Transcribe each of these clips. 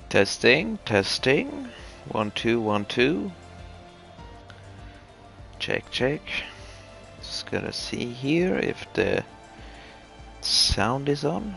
Testing, testing. 1 2 1 2. Check, check. Just gonna see here if the sound is on.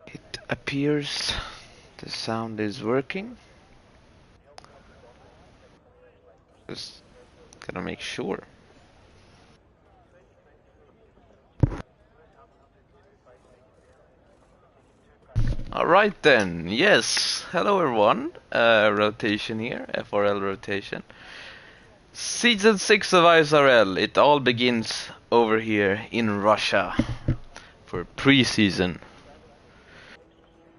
It appears the sound is working. Just gotta make sure. Alright then, yes. Hello everyone. Rotation here, FRL rotation. Season 6 of ISRL. It all begins over here in Russia for pre-season.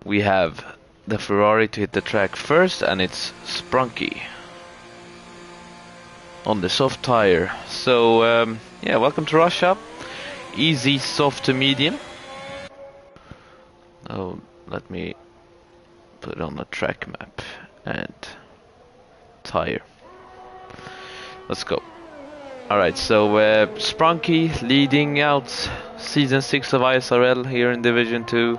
We have the Ferrari to hit the track first, and it's Sprunky on the soft tire. So yeah, welcome to Russia. Easy, soft to medium. Oh, let me put it on the track map and tire. Let's go. Alright, so Sprunky leading out Season 6 of ISRL here in Division 2.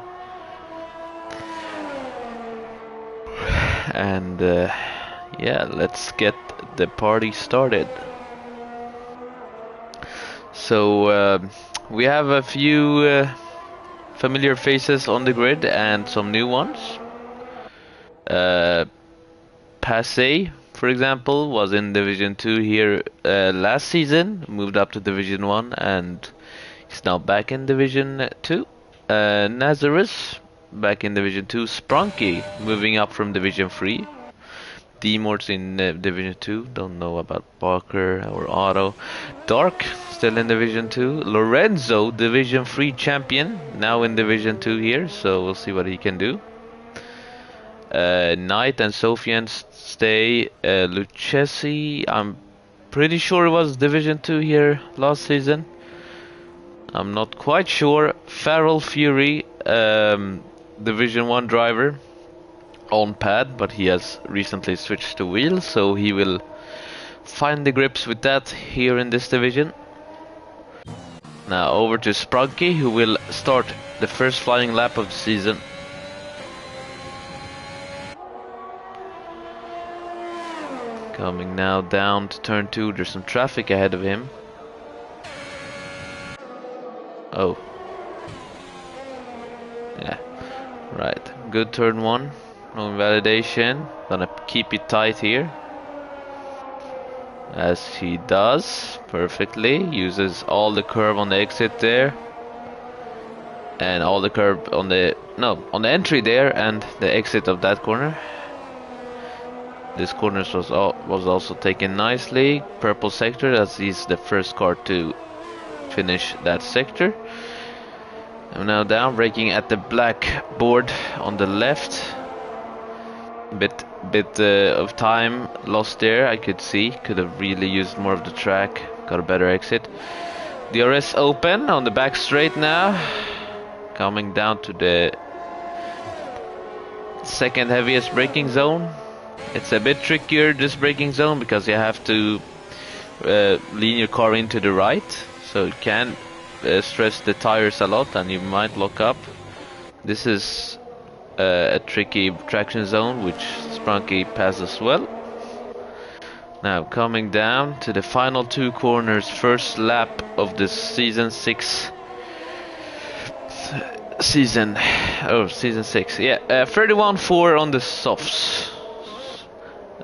And yeah, let's get the party started. So we have a few familiar faces on the grid and some new ones. Passe, for example, was in Division 2 here last season, moved up to Division 1 and he's now back in Division 2. Nazarus back in Division 2. Sprunky moving up from Division 3. Demort's in Division 2. Don't know about Barker or Otto. Dark still in Division 2. Lorenzo, Division 3 champion, now in Division 2 here, so we'll see what he can do. Knight and Sofian stay. Lucchesi, I'm pretty sure it was Division 2 here last season. I'm not quite sure. Farrell Fury, Division 1 driver on pad, but he has recently switched to wheel, so he will find the grips with that here in this division. Now over to Sprunky, who will start the first flying lap of the season. Coming now down to turn 2, there's some traffic ahead of him. Oh. Yeah, right. Good turn 1. No invalidation. Gonna keep it tight here. As he does perfectly. Uses all the curve on the exit there. And all the curve on the... No, on the entry there and the exit of that corner. This corner was also taken nicely. Purple sector, as he's the first car to finish that sector. I'm now down, braking at the black board on the left. Bit of time lost there, I could see. Could have really used more of the track. Got a better exit. DRS open on the back straight now. Coming down to the second heaviest braking zone. It's a bit trickier, this braking zone, because you have to lean your car into the right. So you can stress the tires a lot and you might lock up. This is a tricky traction zone, which Sprunky passes well. Now coming down to the final two corners, first lap of the season 6 season. Oh, season 6. Yeah, 31-4 on the softs.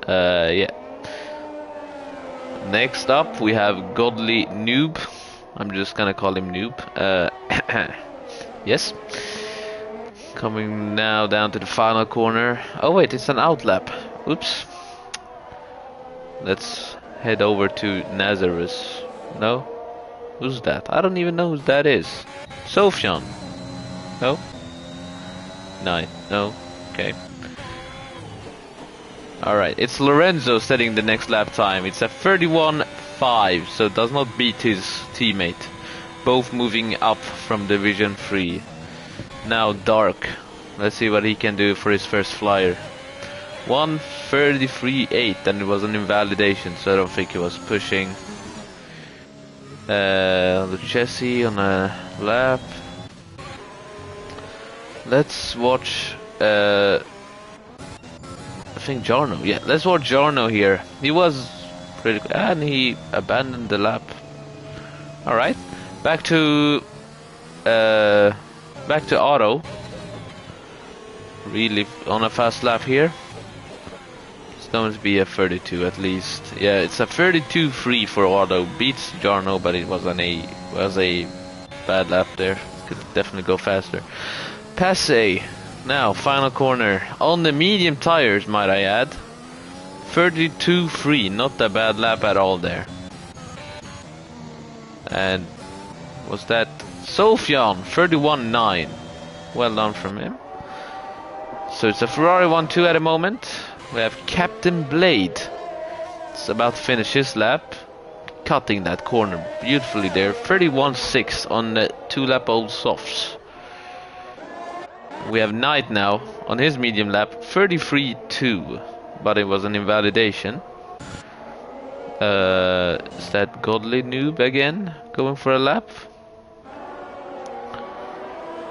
Yeah. Next up we have Godly Noob. I'm just gonna call him Noob. Yes. Coming now down to the final corner. Oh wait, it's an outlap. Oops. Let's head over to Nazareth. No? Who's that? I don't even know who that is. Sofyan. No? Nine. No? Okay. Alright, it's Lorenzo setting the next lap time. It's a 31.5, so does not beat his teammate. Both moving up from Division 3. Now Dark. Let's see what he can do for his first flyer. 1:33.8, and it was an invalidation, so I don't think he was pushing. Lucchesi on a lap. Let's watch I think Jarno. Yeah, let's watch Jarno here. He was pretty good, and he abandoned the lap. Alright, back to Otto. Really on a fast lap here. It's going to be a 32 at least. Yeah, it's a 32.3 for Otto. Beats Jarno, but it was a bad lap there. Could definitely go faster. Passe. Now, final corner. On the medium tires, might I add. 32.3. Not a bad lap at all there. And was that Sofyan? 31.9. Well done from him. So it's a Ferrari 1-2 at the moment. We have Captain Blade. It's about to finish his lap. Cutting that corner beautifully there. 31.6 on the 2-lap-old softs. We have Knight now on his medium lap. 33.2. But it was an invalidation. Is that Godly Noob again? Going for a lap?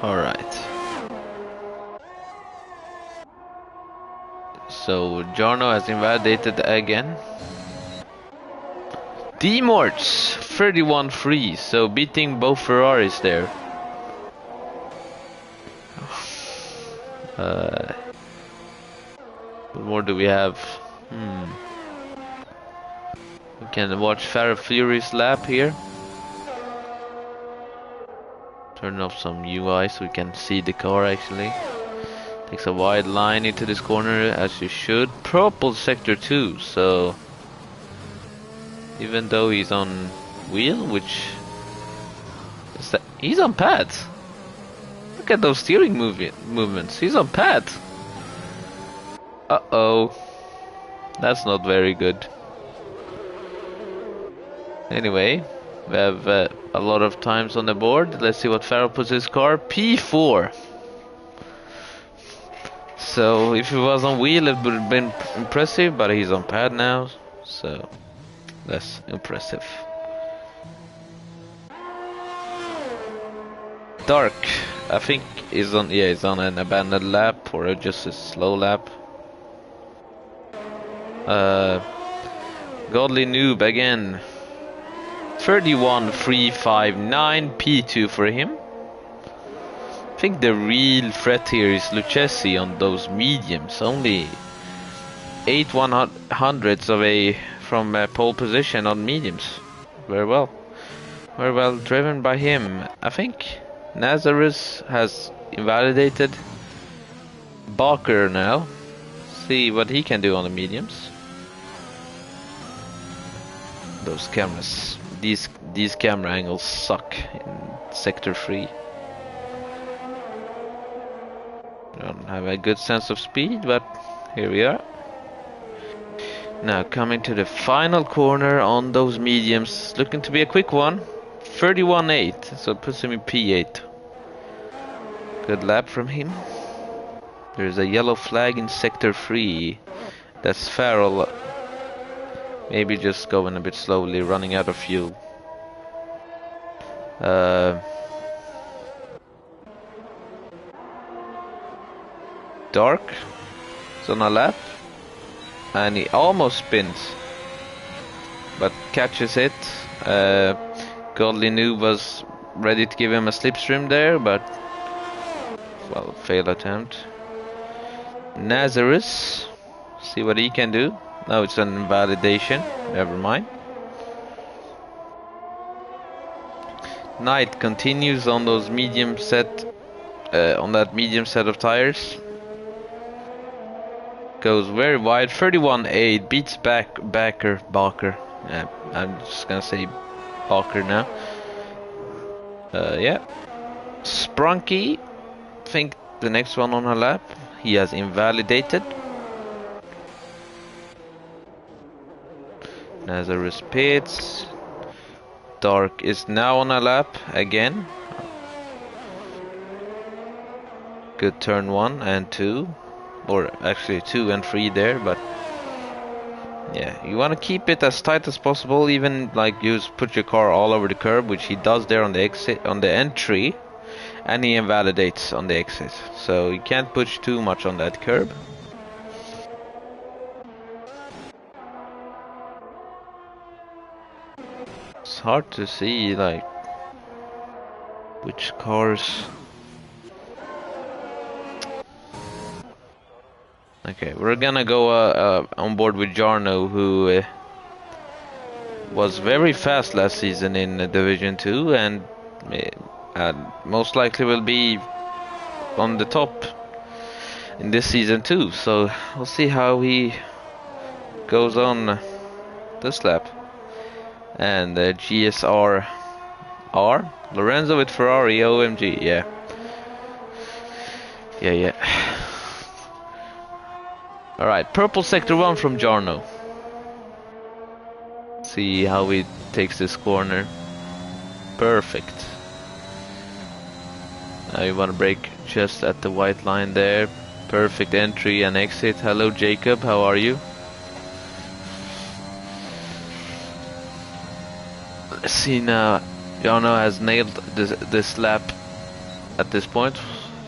Alright. So Jarno has invalidated again. D-Morts 31.3, so beating both Ferraris there. What more do we have? We can watch Farrah Fury's lap here. Turn off some UI so we can see the car actually. Takes a wide line into this corner as you should. Purple sector 2, so even though he's on wheel, which is that, he's on pads. Look at those steering movements. He's on pads. Uh-oh. That's not very good. Anyway, we have a lot of times on the board. Let's see what Farrell puts his car. P4. So if he was on wheel it would have been impressive, but he's on pad now, so less impressive. Dark, I think is on, yeah, he's on an abandoned lap or just a slow lap. Godly Noob again. 31.359 P2 for him. I think the real threat here is Lucchesi on those mediums. Only 8/100ths away from pole position on mediums. Very well driven by him. I think Nazareth has invalidated Barker now. See what he can do on the mediums. Those cameras, these camera angles suck in sector 3. Don't have a good sense of speed, but here we are. Now coming to the final corner on those mediums, looking to be a quick one. 31.8, so it puts him in P8. Good lap from him. There's a yellow flag in sector 3. That's Farrell. Maybe just going a bit slowly, running out of fuel. Dark is on a lap, and he almost spins. but catches it. Godly Noob was ready to give him a slipstream there, but well, fail attempt. Nazarus, see what he can do. No, it's an invalidation. Never mind. Knight continues on those medium set, on that medium set of tires. Goes very wide, 31.8, beats Baker. Yeah, I'm just gonna say Baker now. Yeah. Sprunky, think the next one on her lap. He has invalidated. Nazarus pits. Dark is now on a lap again. Good turn 1 and 2. Or actually 2 and 3 there, but yeah, you want to keep it as tight as possible, even like put your car all over the curb, which he does there on the exit, on the entry, and he invalidates on the exit. So you can't push too much on that curb. It's hard to see like which cars. Okay, we're gonna go on board with Jarno, who was very fast last season in Division 2 and most likely will be on the top in this season too. So we'll see how he goes on this lap. And GSR R Lorenzo with Ferrari, OMG, yeah. Alright, purple sector 1 from Jarno. See how he takes this corner. Perfect. Now you want to brake just at the white line there. Perfect entry and exit. Hello Jacob, how are you? Let's see now. Jarno has nailed this lap at this point.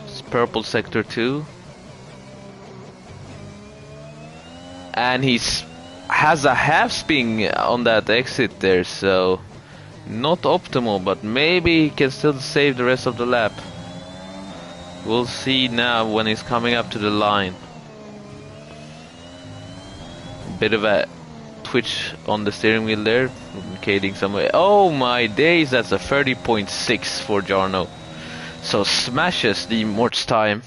It's purple sector 2. And has a half spin on that exit there, so not optimal, but maybe he can still save the rest of the lap. We'll see now when he's coming up to the line. Bit of a twitch on the steering wheel there, indicating somewhere. Oh my days, that's a 30.6 for Jarno. So smashes the Mort's time.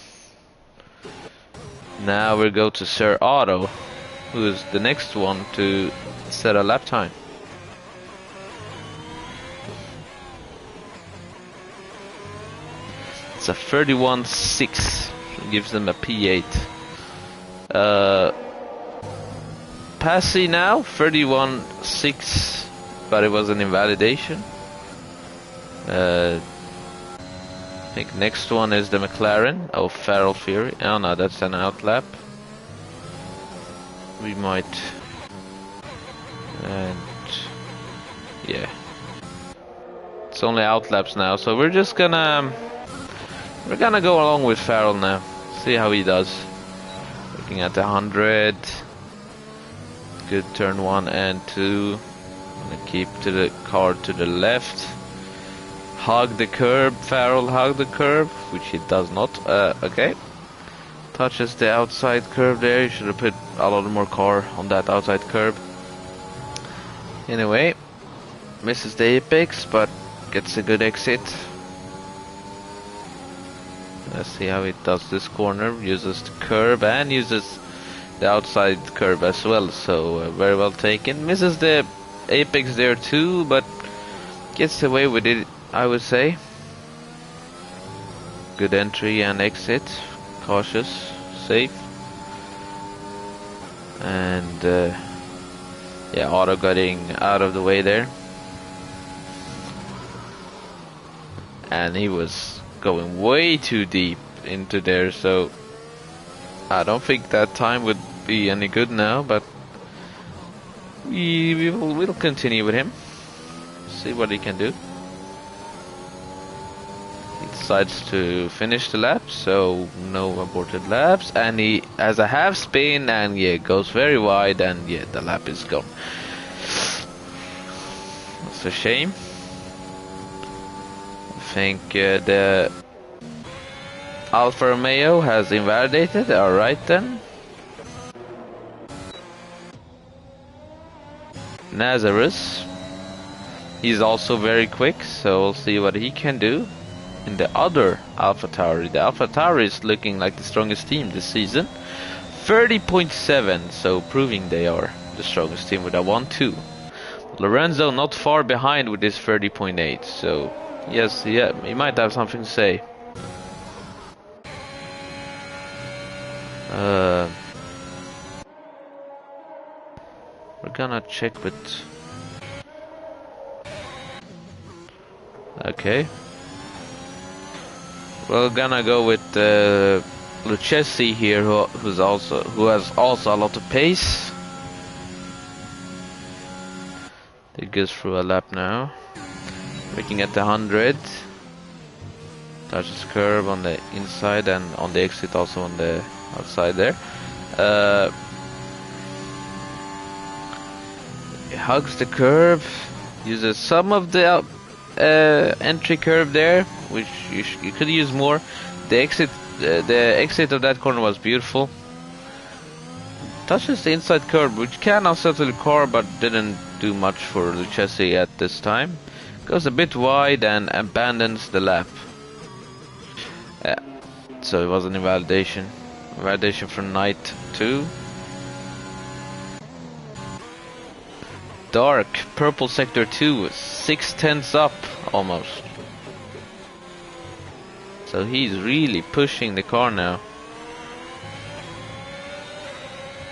Now we'll go to Sir Otto, who is the next one to set a lap time. It's a 31.6, gives them a P8. Passy now, 31.6, but it was an invalidation. I think next one is the McLaren. Oh, Feral Fury. Oh no, that's an outlap. We might, and yeah, it's only outlaps now, so we're gonna go along with Farrell now. See how he does. Looking at the 100. Good turn 1 and 2. Gonna keep to the car to the left. Hug the curb, Farrell hug the curb, which he does not. Okay. Touches the outside curb there. You should have put a lot more car on that outside curb. Anyway, misses the apex, but gets a good exit. Let's see how it does this corner. Uses the curb and uses the outside curb as well. So very well taken. Misses the apex there too, but gets away with it, I would say. Good entry and exit. Cautious, safe. And yeah, Otto getting out of the way there. And he was going way too deep into there, so I don't think that time would be any good now, but we'll continue with him. See what he can do. He decides to finish the lap, so no aborted laps, and he has a half spin and yeah, goes very wide, and yeah, the lap is gone. That's a shame. I think the Alfa Romeo has invalidated. Alright then. Nazarus. He's also very quick, so we'll see what he can do. In the other AlphaTauri. The AlphaTauri is looking like the strongest team this season. 30.7, so proving they are the strongest team with a 1-2. Lorenzo not far behind with his 30.8, so yes, yeah, he might have something to say. We're gonna check with... Okay. We're gonna go with Lucchesi here, who has also a lot of pace. It goes through a lap now. Making at the 100. Touches curb on the inside and on the exit also on the outside there. He hugs the curb. Uses some of the entry curve there, which you could use more. The exit of that corner was beautiful. Touches the inside curb, which can unsettle the car, but didn't do much for Lucchesi at this time. Goes a bit wide and abandons the lap. So it was an invalidation. Invalidation from Knight 2. Dark, purple sector 2, 6/10 up almost. So he's really pushing the car now.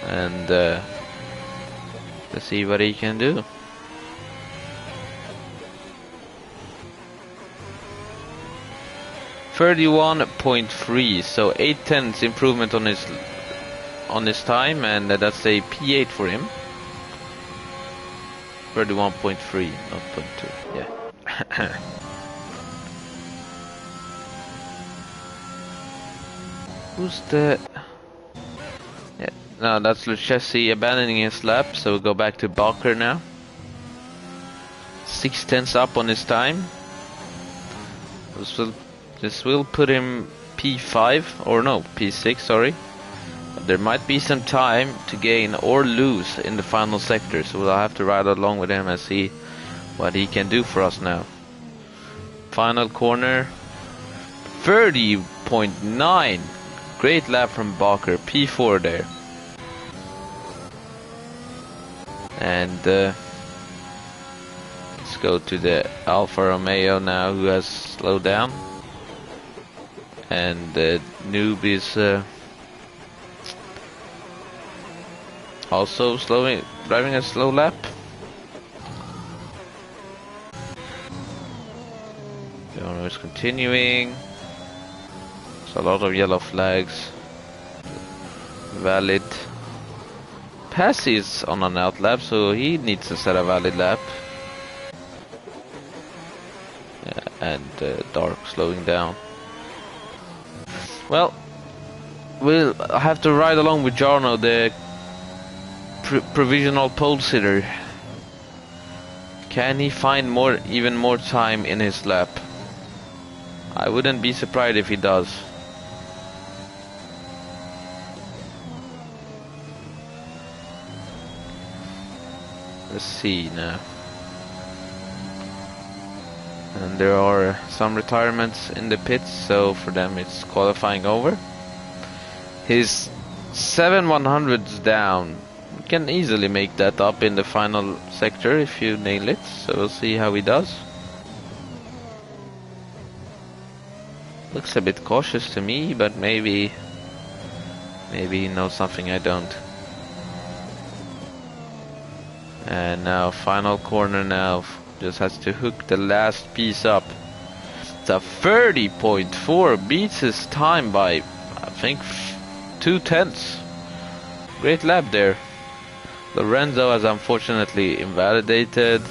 And let's see what he can do. .3, so 8/10 improvement on his time, and that's a P8 for him. 31.3, not .2. Yeah. Who's the? Yeah, no, that's Lucchesi abandoning his lap. So we'll go back to Bacher now. 6/10 up on his time. This will put him P5 or no P6. Sorry. There might be some time to gain or lose in the final sector, so we'll have to ride along with him and see what he can do for us now. Final corner, 30.9. Great lap from Bacher, P4 there. And let's go to the Alfa Romeo now, who has slowed down. And the noob is also driving a slow lap. The owner is continuing. There's a lot of yellow flags. Valid. Passy is on an out lap, so he needs to set a valid lap. Yeah, and Dark slowing down. Well, we'll have to ride along with Jarno, the provisional pole sitter. Can he find even more time in his lap? I wouldn't be surprised if he does. Let's see now. And there are some retirements in the pits, so for them it's qualifying over. His 7/100s down. You can easily make that up in the final sector if you nail it, so we'll see how he does. Looks a bit cautious to me, but maybe he knows something I don't. And now final corner now. Just has to hook the last piece up. It's a 30.4, beats his time by, I think, 2/10. Great lap there. Lorenzo has unfortunately invalidated.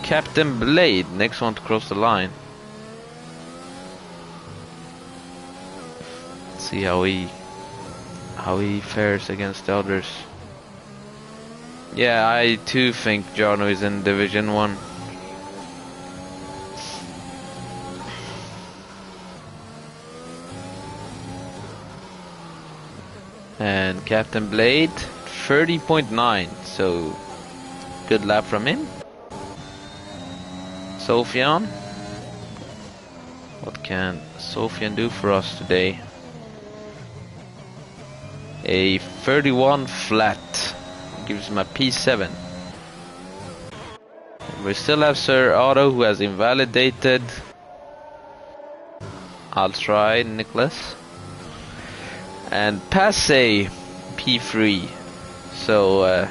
Captain Blade, next one to cross the line. Let's see how he fares against the others. Yeah, I too think Jarno is in Division 1. And Captain Blade, 30.9, so good lap from him. Sofian, what can Sofian do for us today? A 31 flat, gives him a P7. We still have Sir Otto, who has invalidated. I'll try Nicholas. And Passe, P3. So,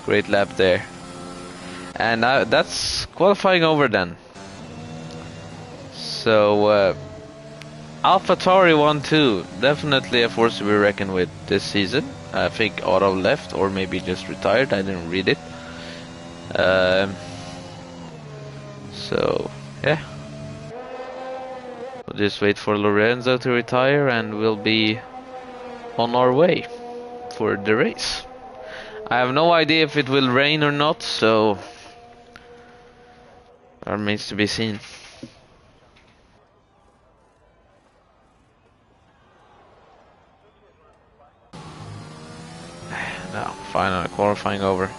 great lap there. And that's qualifying over then. So, AlphaTauri 1-2, definitely a force to be reckoned with this season. I think Otto left, or maybe just retired, I didn't read it. So, yeah. We'll just wait for Lorenzo to retire and we'll be on our way for the race. I have no idea if it will rain or not, so that remains to be seen. No, final qualifying over.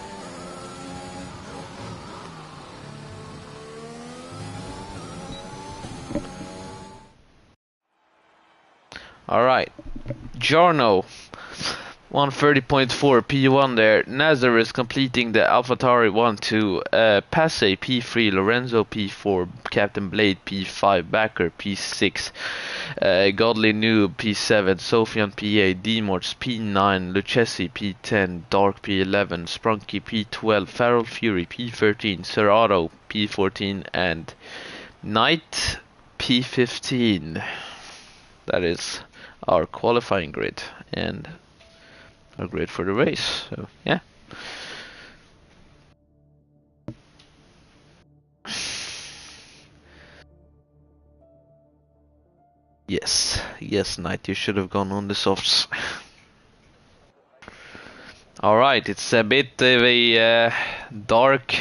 Alright, Jarno, 130.4 P1 there. Nazar is completing the AlphaTauri 1-2. Passe P3, Lorenzo P4, Captain Blade P5, Backer P6, Godly Noob P7, Sofian P8, Demorts P9, Lucchesi P10, Dark P11, Sprunky P12, Feral Fury P13, Sir Otto P14, and Knight P15. That is our qualifying grid and our grid for the race. So yeah. Yes, Knight, you should have gone on the softs. Alright, it's a bit of a dark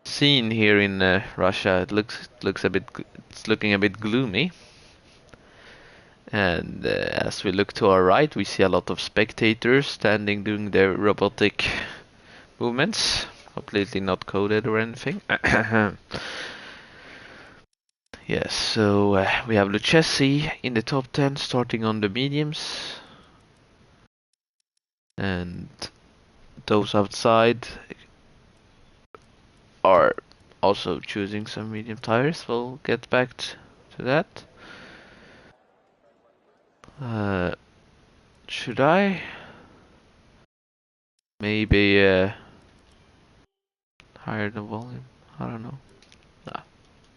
scene here in Russia. It's looking a bit gloomy. And as we look to our right, we see a lot of spectators standing doing their robotic movements, completely not coded or anything. Yes, so we have Lucchesi in the top 10, starting on the mediums. And those outside are also choosing some medium tires. We'll get back to that. Should I maybe higher the volume? I don't know. Nah,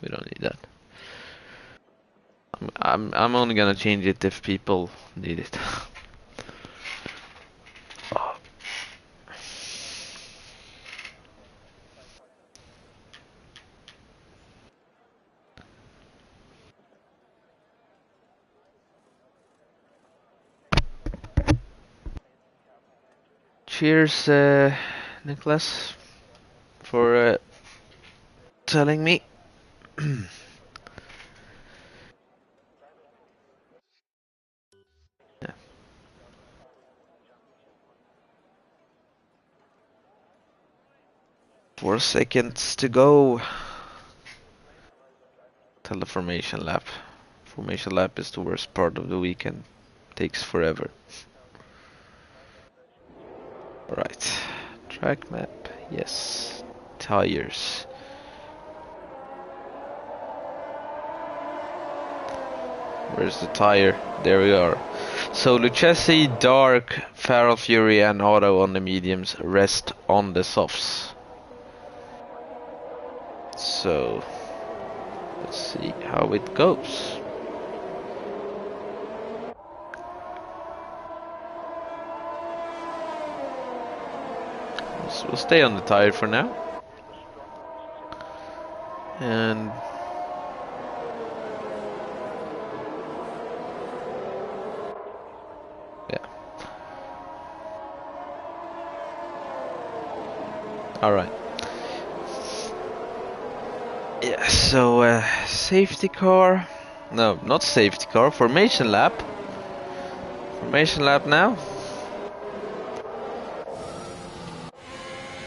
we don't need that. I'm only gonna change it if people need it. Oh. Cheers, Nicholas, for telling me. Yeah. 4 seconds to go. Tell the formation lap. Formation lap is the worst part of the weekend. Takes forever. Alright. Track map. Yes. Tires. Where's the tire? There we are. So Lucchesi, Dark, Feral Fury and Auto on the mediums. Rest on the softs. So let's see how it goes. So we'll stay on the tire for now. And yeah. All right. Yeah. So safety car. No, not safety car. Formation lap. Formation lap now.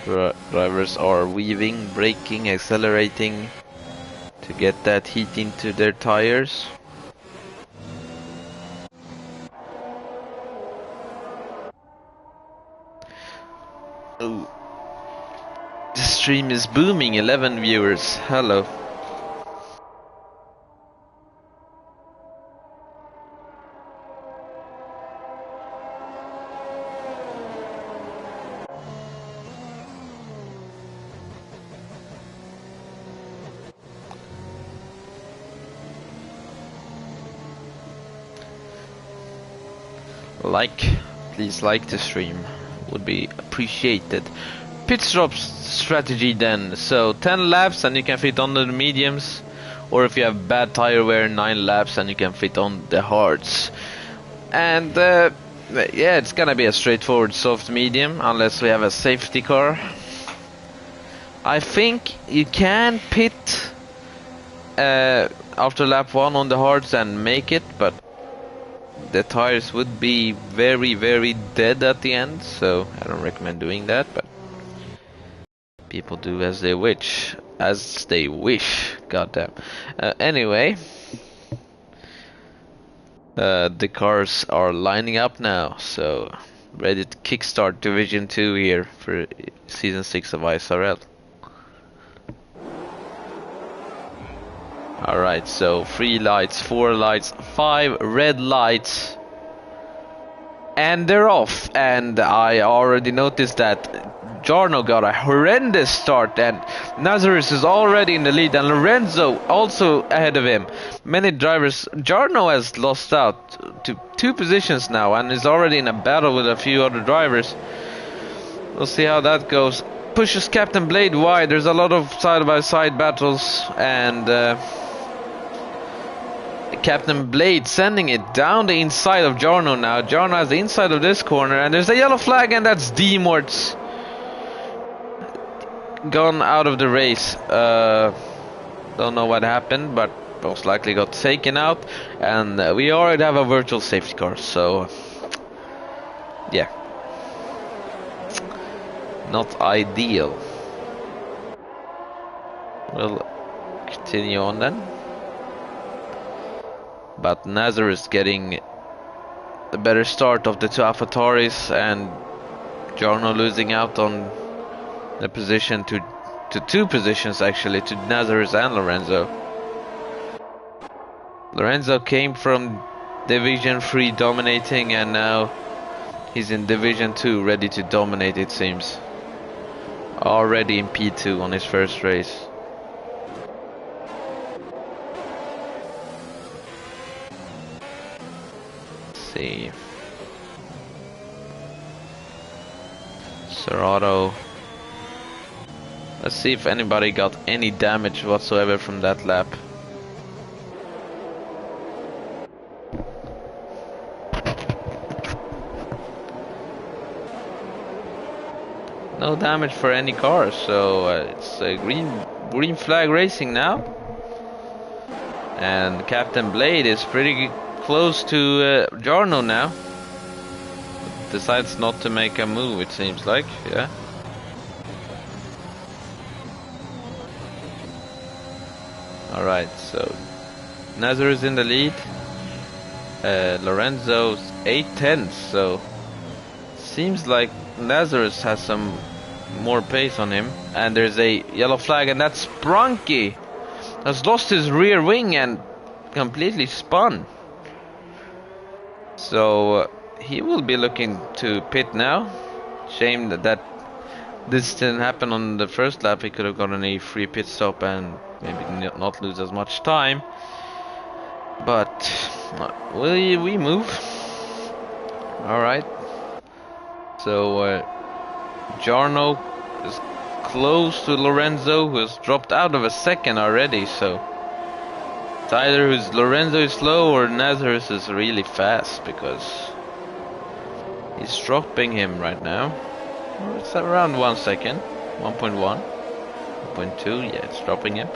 Drivers are weaving, braking, accelerating to get that heat into their tires. Ooh. The stream is booming, 11 viewers. Hello. Please like the stream, would be appreciated. Pit stop strategy then, so 10 laps and you can fit on the mediums, or if you have bad tire wear, 9 laps and you can fit on the hards. And yeah, it's gonna be a straightforward soft medium unless we have a safety car. I think you can pit after lap 1 on the hards and make it, but the tires would be very, very dead at the end, so I don't recommend doing that, but people do as they wish. As they wish, goddamn. Anyway, the cars are lining up now, so ready to kickstart Division 2 here for Season 6 of ISRL. Alright, so 3 lights, 4 lights, 5 red lights. And they're off. And I already noticed that Jarno got a horrendous start. And Nazarus is already in the lead. And Lorenzo also ahead of him. Many drivers. Jarno has lost out to 2 positions now. And is already in a battle with a few other drivers. We'll see how that goes. Pushes Captain Blade wide. There's a lot of side-by-side battles. And Captain Blade sending it down the inside of Jarno now. Jarno has the inside of this corner, and there's a yellow flag, and that's D-Mort's gone out of the race. Don't know what happened, but most likely got taken out, and we already have a virtual safety car, so yeah, not ideal. We'll continue on then. But Nazareth getting the better start of the 2 AlphaTauris, and Jarno losing out on the position to 2 positions actually, to Nazareth and Lorenzo. Lorenzo came from Division 3 dominating, and now he's in Division 2 ready to dominate, it seems. Already in P2 on his first race. See, Serato. Let's see if anybody got any damage whatsoever from that lap. No damage for any car, so it's a green flag racing now. And Captain Blade is pretty close to Jarno now. Decides not to make a move, it seems like, yeah. Alright, so Nazar's in the lead. Lorenzo's 8/10, so seems like Nazareth has some more pace on him. And there's a yellow flag, and that's Brunky. Has lost his rear wing and completely spun. So he will be looking to pit now. Shame that this didn't happen on the first lap. He could have gotten a free pit stop and maybe not lose as much time. But we move. Alright. So Jarno is close to Lorenzo, who has dropped out of a second already. So it's either Lorenzo is slow or Nazareth is really fast, because he's dropping him right now. It's around 1 second. 1.1, 1.2. Yeah, it's dropping him.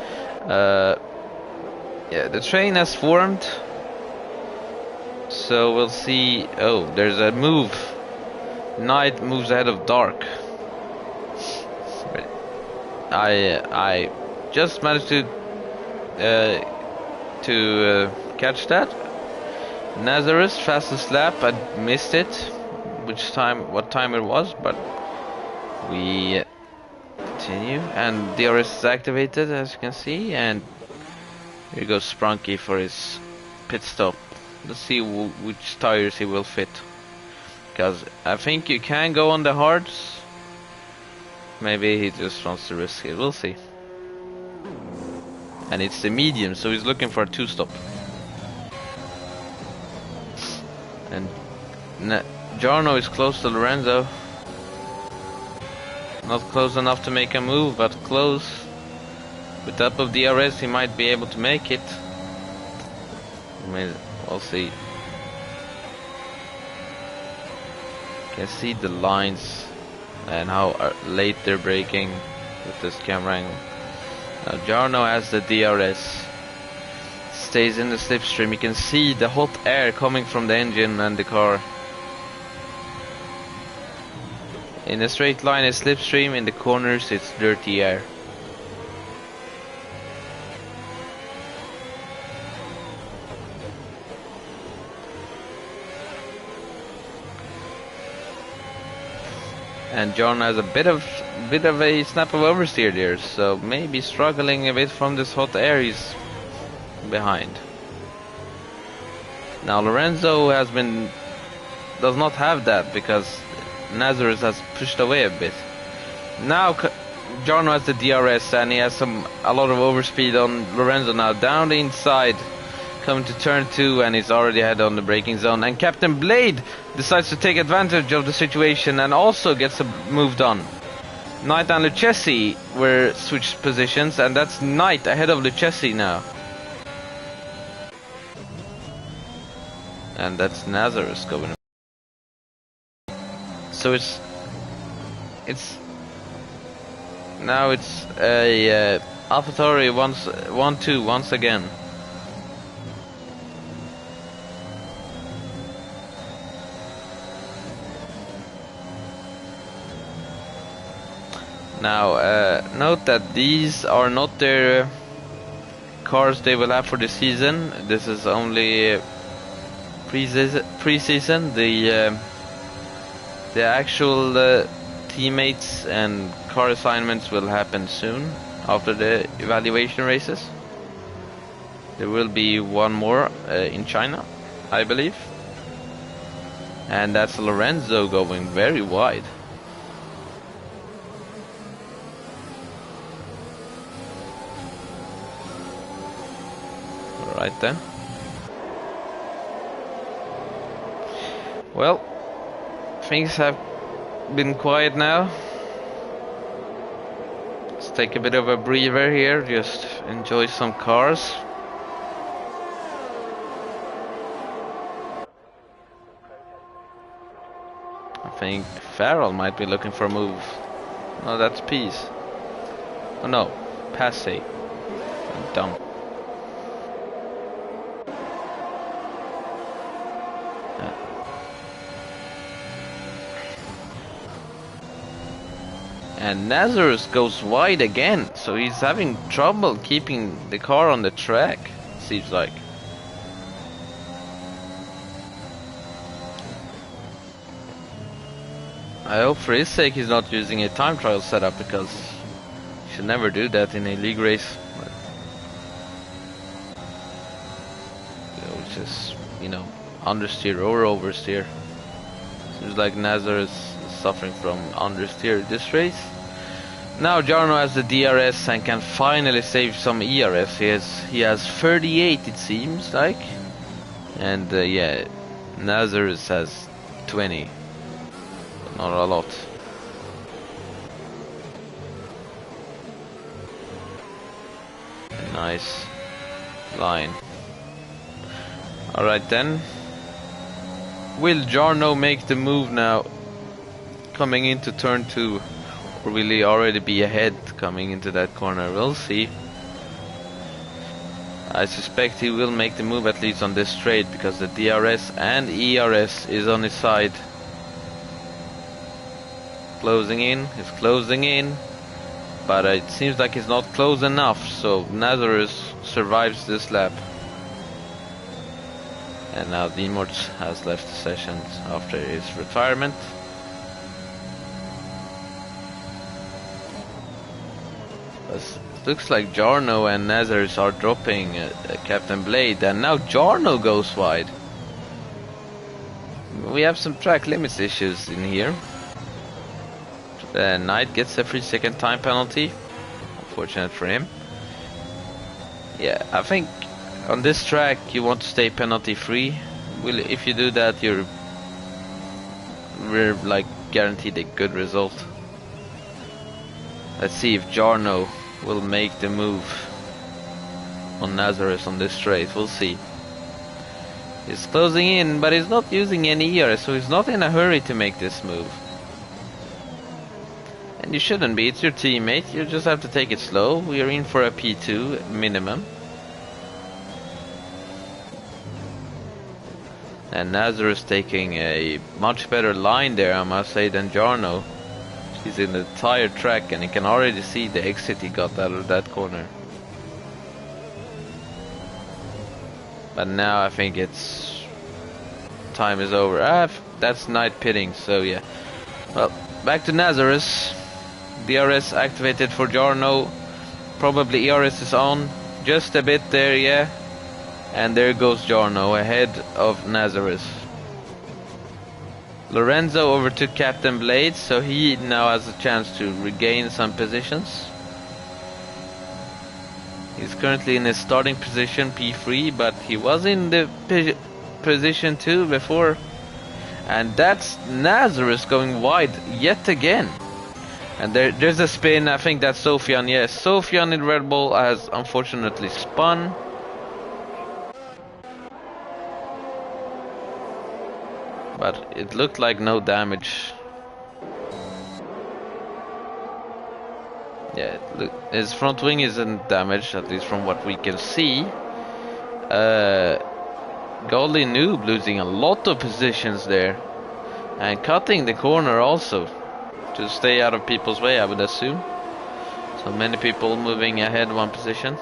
Yeah, the train has formed. So we'll see. Oh, there's a move. Night moves ahead of dark. I just managed to catch that. Nazareth fastest lap. I missed it. What time it was, but we continue. And DRS is activated, as you can see, and here goes Sprunky for his pit stop. Let's see which tires he will fit, because I think you can go on the hards. Maybe he just wants to risk it. We'll see. And it's the medium, so he's looking for a 2-stop. And Jarno is close to Lorenzo. Not close enough to make a move, but close. With the up of DRS, he might be able to make it. We'll see. Can see the lines and how late they're braking with this camera angle. Now Jarno has the DRS. Stays in the slipstream. You can see the hot air coming from the engine and the car. In a straight line it's slipstream, in the corners it's dirty air. And John has a bit of a snap of oversteer there, so maybe struggling a bit from this hot air he's behind. Now Lorenzo does not have that because Nazareth has pushed away a bit. Now John has the DRS and he has a lot of overspeed on Lorenzo now down the inside. Coming to turn 2 and he's already ahead on the braking zone, and Captain Blade decides to take advantage of the situation and also gets moved on. Knight and Lucchesi were switched positions, and that's Knight ahead of Lucchesi now. And that's Nazareth going. So it's now it's a AlphaTauri 1-2 once again. Now, note that these are not their cars they will have for the season. This is only pre-season. The actual teammates and car assignments will happen soon after the evaluation races. There will be one more in China, I believe. And that's Lorenzo going very wide. Right then. Well, things have been quiet now. Let's take a bit of a breather here, just enjoy some cars. I think Farrell might be looking for a move. No, that's Peace. Oh no, Passé. I'm dumb. And Nazareth goes wide again, so he's having trouble keeping the car on the track, seems like. I hope for his sake he's not using a time trial setup, because you should never do that in a league race. Which is, understeer or oversteer. Seems like Nazareth is suffering from understeer this race. Now Jarno has the DRS and can finally save some ERS. He has 38, it seems like, and yeah, Nazareth has 20, but not a lot. Nice line. All right then. Will Jarno make the move now, coming into turn 2? Or will he already be ahead coming into that corner? We'll see. I suspect he will make the move at least on this straight, because the DRS and ERS is on his side. Closing in, he's closing in, but it seems like he's not close enough, so Nazarus survives this lap. And now Demorts has left the session after his retirement. Looks like Jarno and Nazarus are dropping Captain Blade, and now Jarno goes wide. We have some track limits issues in here. Knight gets a 3-second time penalty. Unfortunate for him. Yeah, I think on this track you want to stay penalty free. If you do that, we're like guaranteed a good result. Let's see if Jarno will make the move on Nazarus on this straight. We'll see. He's closing in, but he's not using any ERS, so he's not in a hurry to make this move. And you shouldn't be, it's your teammate, you just have to take it slow. We are in for a P2 minimum. And Nazarus taking a much better line there, I must say, than Jarno. He's in the tire track and you can already see the exit he got out of that corner. But now I think it's... time is over. That's Knight pitting, so yeah. Well, back to Nazarus. DRS activated for Jarno. Probably ERS is on. Just a bit there, yeah. And there goes Jarno ahead of Nazarus. Lorenzo overtook Captain Blade, so he now has a chance to regain some positions. He's currently in his starting position, P3, but he was in the position 2 before. And that's Nazarus going wide yet again. And there's a spin, I think that's Sofian, yes. Sofian in Red Bull has unfortunately spun. But it looked like no damage. Yeah, his front wing isn't damaged, at least from what we can see. Goldie Noob losing a lot of positions there. And cutting the corner also. To stay out of people's way, I would assume. So many people moving ahead one position.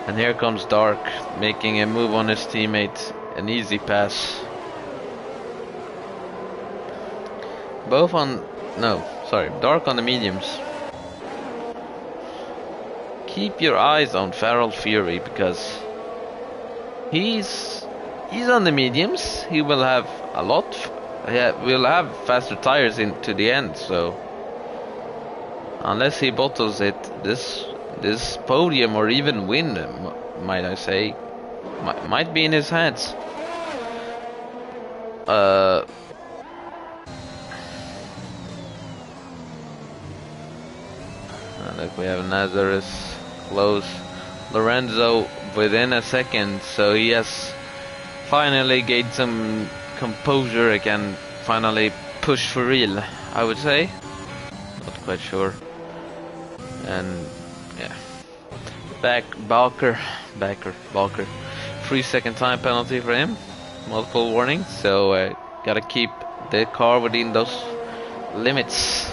And here comes Dark, making a move on his teammate. An easy pass. Both on... no, sorry, Dark on the mediums. Keep your eyes on Feral Fury, because he's on the mediums. He will have a lot... yeah, we'll have faster tires into the end, so unless he bottles it, this podium or even win, might I say, might be in his hands. Look, we have Nazarus close, Lorenzo within a second, so he has finally gained some composure. I can finally push for real, I would say. Not quite sure. And yeah, Balker 3-second time penalty for him, multiple warnings, so gotta keep the car within those limits.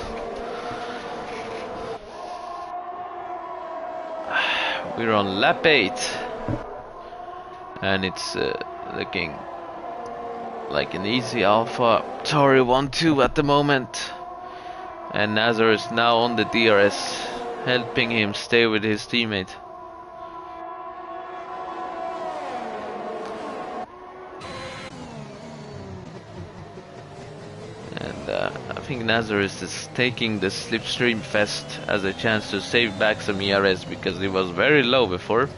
We're on lap 8 and it's looking like an easy Alpha Tauri 1-2 at the moment. And Nazarus now on the DRS, helping him stay with his teammate. And I think Nazarus is taking the Slipstream Fest as a chance to save back some ERS, because it was very low before.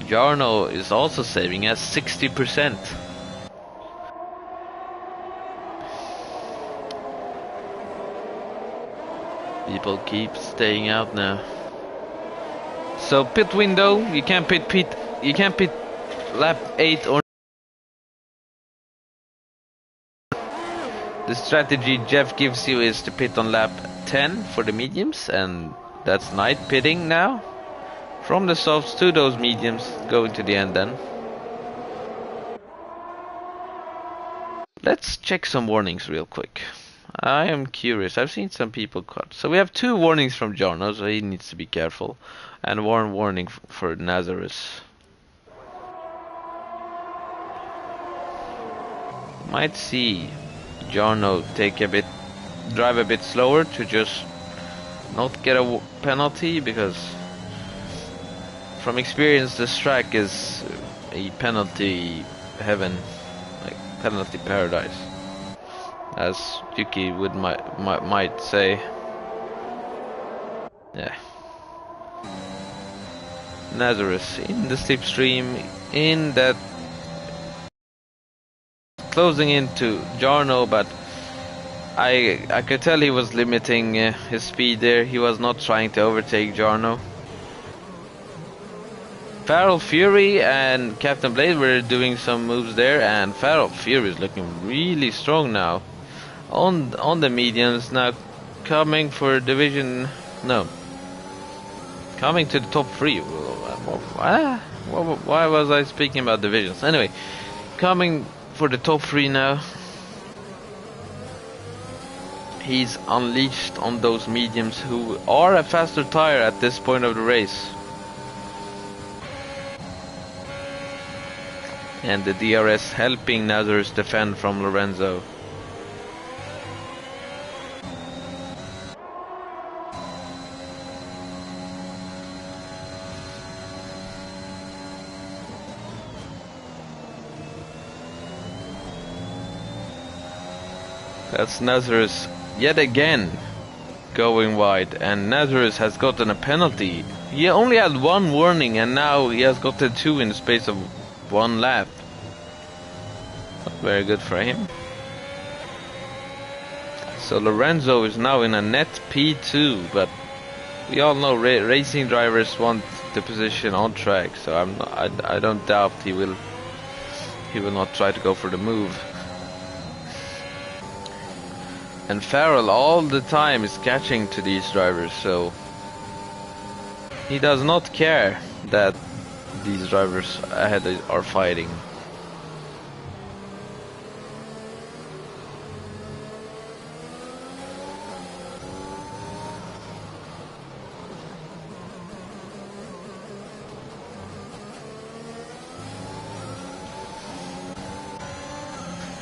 Jarno is also saving at 60%. People keep staying out now. So pit window, you can't pit lap 8 or The strategy Jeff gives you is to pit on lap 10 for the mediums, and that's night pitting now. From the softs to those mediums, going to the end then. Let's check some warnings real quick. I am curious. I've seen some people cut. So we have 2 warnings from Jarno, so he needs to be careful. And 1 warning for Nazareth. Might see Jarno drive a bit slower to just not get a penalty, because from experience this track is a penalty heaven, like penalty paradise, as Yuki might say. Yeah. Nazareth in the slipstream, in that closing into Jarno, but I could tell he was limiting his speed there. He was not trying to overtake Jarno. Feral Fury and Captain Blade were doing some moves there, and Feral Fury is looking really strong now on the mediums, now coming for division. No, coming to the top 3. Why was I speaking about divisions? Anyway, coming for the top 3 now. He's unleashed on those mediums, who are a faster tire at this point of the race. And the DRS helping Nazareth defend from Lorenzo. That's Nazareth yet again going wide, and Nazareth has gotten a penalty. He only had 1 warning, and now he has gotten 2 in the space of 1 lap. Not very good for him. So Lorenzo is now in a net P2, but we all know racing drivers want the position on track, so I don't doubt he will not try to go for the move. And Farrell all the time is catching to these drivers, so he does not care that these drivers ahead are fighting.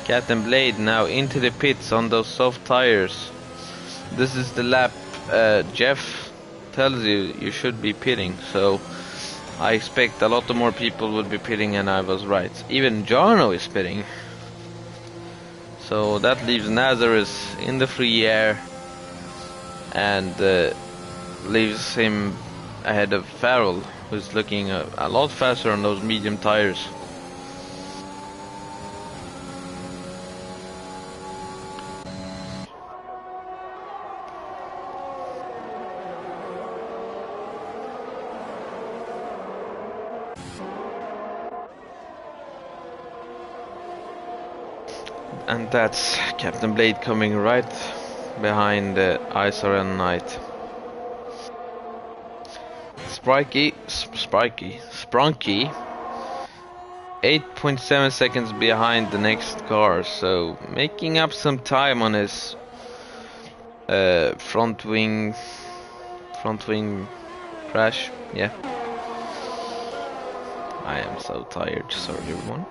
Captain Blade now into the pits on those soft tires. This is the lap Jeff tells you should be pitting, so I expect a lot more people would be pitting, and I was right. Even Jarno is pitting. So that leaves Nazareth in the free air, and leaves him ahead of Farrell, who's looking a lot faster on those medium tires. And that's Captain Blade coming right behind ISRL Knight. Sprunky, 8.7 seconds behind the next car, so making up some time on his front wing crash. Yeah, I am so tired, sorry everyone.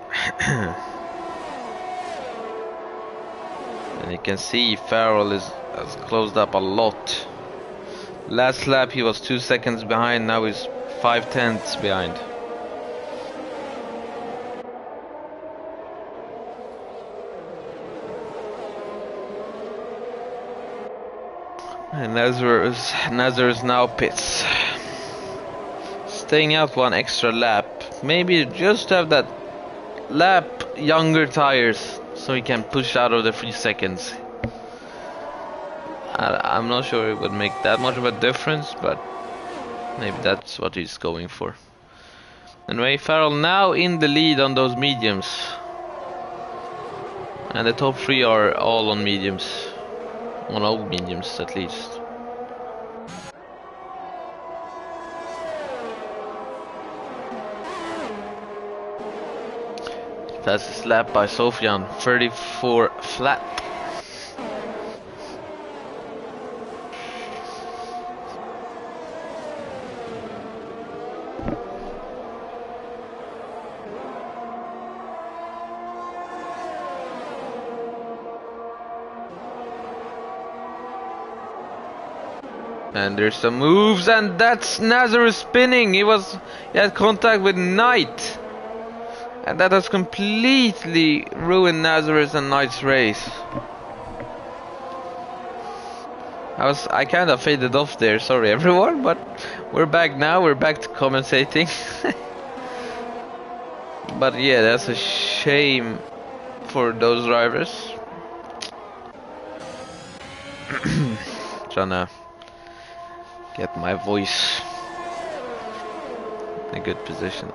And you can see Farrell has closed up a lot. Last lap he was 2 seconds behind, now he's 5/10 behind. And Nazareth now pits. Staying out 1 extra lap. Maybe just have that lap younger tires, so he can push out of the 3 seconds. I'm not sure it would make that much of a difference, but maybe that's what he's going for. Anyway, Farrell now in the lead on those mediums. And the top three are all on mediums. On all mediums at least. Fastest lap by Sofian, 34 flat. And there's some moves, and that's Nazareth spinning. He had contact with Knight, and that has completely ruined Nazareth and Knight's race. I kind of faded off there. Sorry everyone, but we're back now. We're back to commentating. But yeah, that's a shame for those drivers. Trying to get my voice in a good position.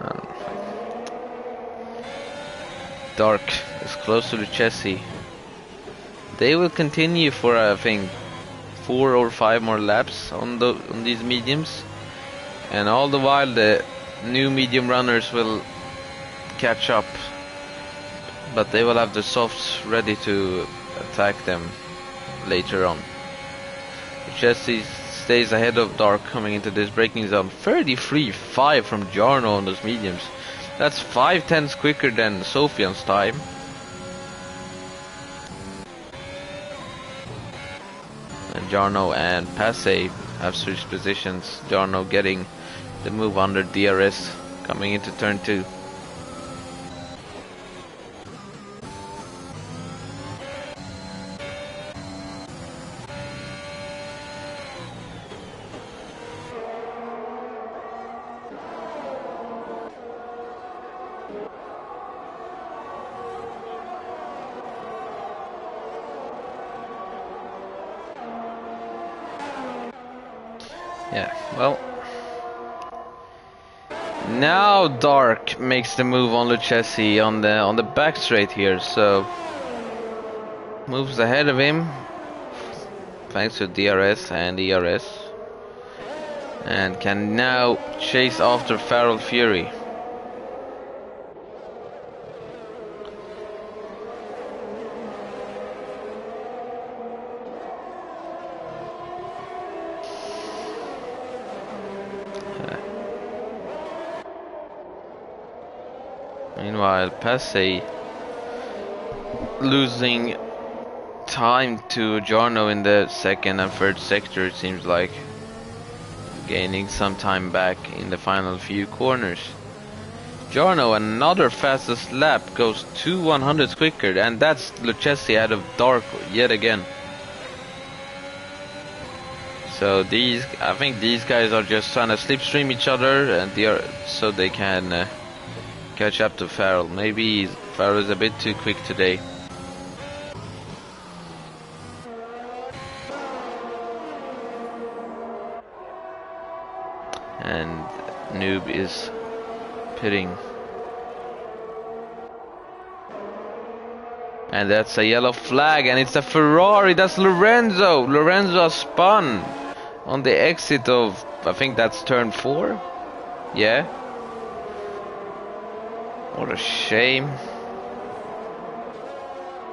Dark is close to Lucchesi. They will continue for I think 4 or 5 more laps on these mediums, and all the while the new medium runners will catch up, but they will have the softs ready to attack them later on. Lucchesi stays ahead of Dark coming into this braking zone. 33.5 from Jarno on those mediums. That's 5/10 quicker than Sofian's time. And Jarno and Passe have switched positions. Jarno getting the move under DRS coming into turn 2. Yeah, well, now Dark makes the move on Lucchesi on the back straight here, so moves ahead of him thanks to DRS and ERS, and can now chase after Feral Fury. Meanwhile, Passe losing time to Jarno in the second and third sector, it seems like. Gaining some time back in the final few corners. Jarno, another fastest lap, goes 2 100s quicker, and that's Lucchesi out of Dark yet again. So I think these guys are just trying to slipstream each other, and so they can catch up to Feral. Maybe Feral is a bit too quick today. And Noob is pitting. And that's a yellow flag, and it's a Ferrari. That's Lorenzo. Lorenzo spun on the exit of, I think that's turn 4. Yeah. What a shame.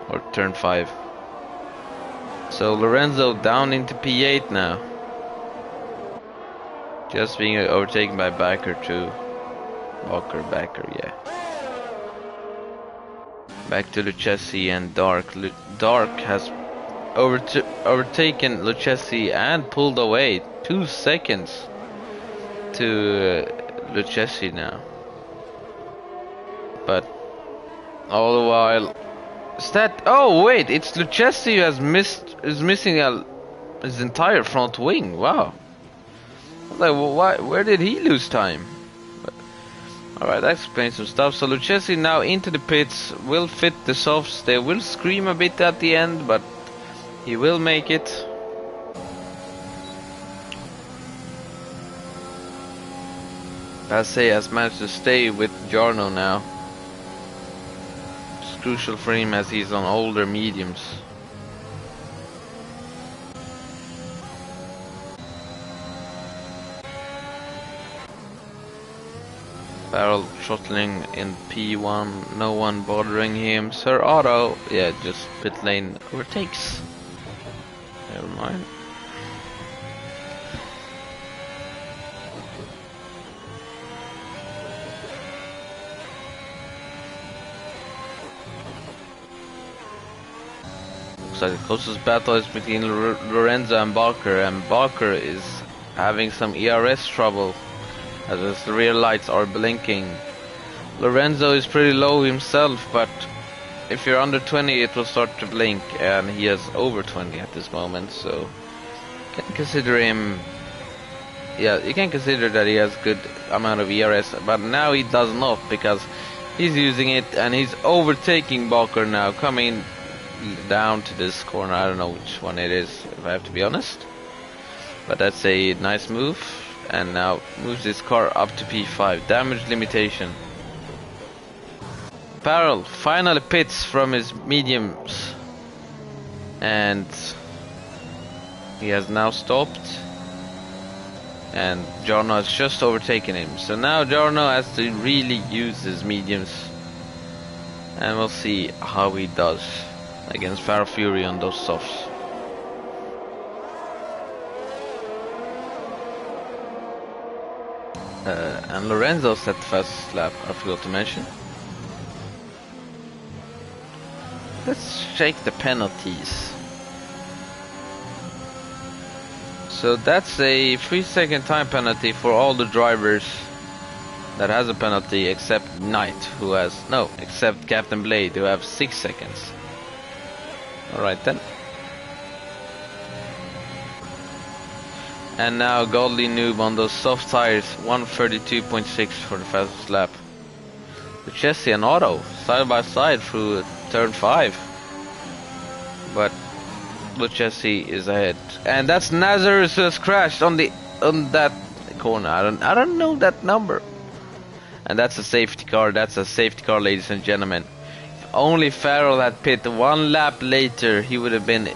Or turn 5. So Lorenzo down into P8 now. Just being overtaken by Backer too. Backer, yeah. Back to Lucchesi and Dark. Dark has overtaken Lucchesi and pulled away 2 seconds to Lucchesi now. But all the while, oh wait, it's Lucchesi who is missing his entire front wing. Wow. Like, where did he lose time? Alright, that explains some stuff. So Lucchesi now into the pits, will fit the softs. They will scream a bit at the end, but he will make it. Passe has managed to stay with Jarno now. crucial for him as he's on older mediums. Barrel throttling in P1, no one bothering him. Sir Otto, yeah, just pit lane overtakes. Never mind. Looks like the closest battle is between Lorenzo and Barker is having some ERS trouble as his rear lights are blinking. Lorenzo is pretty low himself, but if you're under 20 it will start to blink, and he is over 20 at this moment, so you can consider him, yeah, you can consider that he has good amount of ERS, but now he does not because he's using it and he's overtaking Barker now, coming down to this corner. I don't know which one it is, if I have to be honest, but that's a nice move. And now moves his car up to P5. Damage limitation. Farrell finally pits from his mediums, and he has now stopped, and Jarno has just overtaken him. So now Jarno has to really use his mediums, and we'll see how he does against Farrell Fury on those softs. And Lorenzo set the fastest lap, I forgot to mention. Let's check the penalties. So that's a 3-second time penalty for all the drivers that has a penalty except Knight, who has, no, except Captain Blade, who have 6 seconds. Alright then. And now Godly Noob on those soft tires, 132.6 for the fastest lap. Jesse and Otto side by side through turn 5, but Jesse is ahead, and that's Nazarus who has crashed on that corner. I don't know that number, and that's a safety car. That's a safety car, ladies and gentlemen. If only Farrell had pit 1 lap later, he would have been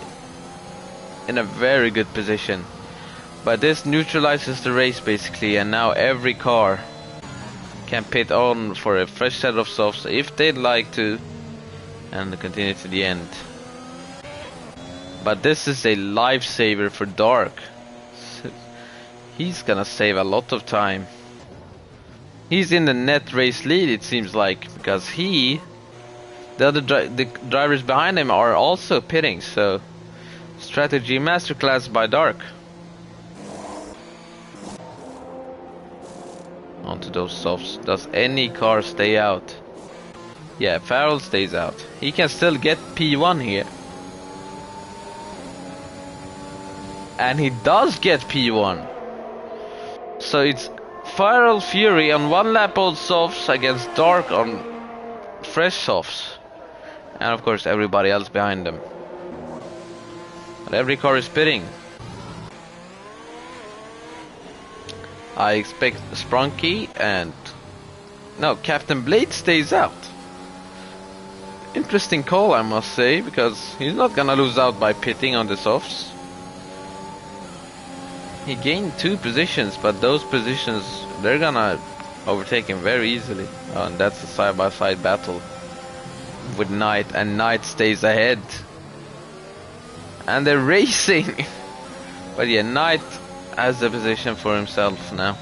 in a very good position. But this neutralizes the race basically, and now every car can pit on for a fresh set of softs if they'd like to, and continue to the end. But this is a lifesaver for Dark. He's gonna save a lot of time. He's in the net race lead, it seems like, because the drivers behind him are also pitting. So strategy masterclass by Dark. Onto those softs. Does any car stay out? Yeah, Farrell stays out. He can still get P1 here. And he does get P1. So it's Farrell Fury on 1 lap old softs against Dark on fresh softs. And of course everybody else behind them. But every car is pitting. I expect Sprunky and... no, Captain Blade stays out. Interesting call, I must say, because he's not gonna lose out by pitting on the softs. He gained 2 positions, but those positions, they're gonna overtake him very easily. And that's a side-by-side battle with Knight, and Knight stays ahead. And they're racing! But yeah, Knight has the position for himself now.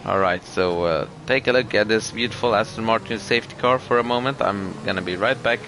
Alright, so take a look at this beautiful Aston Martin safety car for a moment. I'm gonna be right back.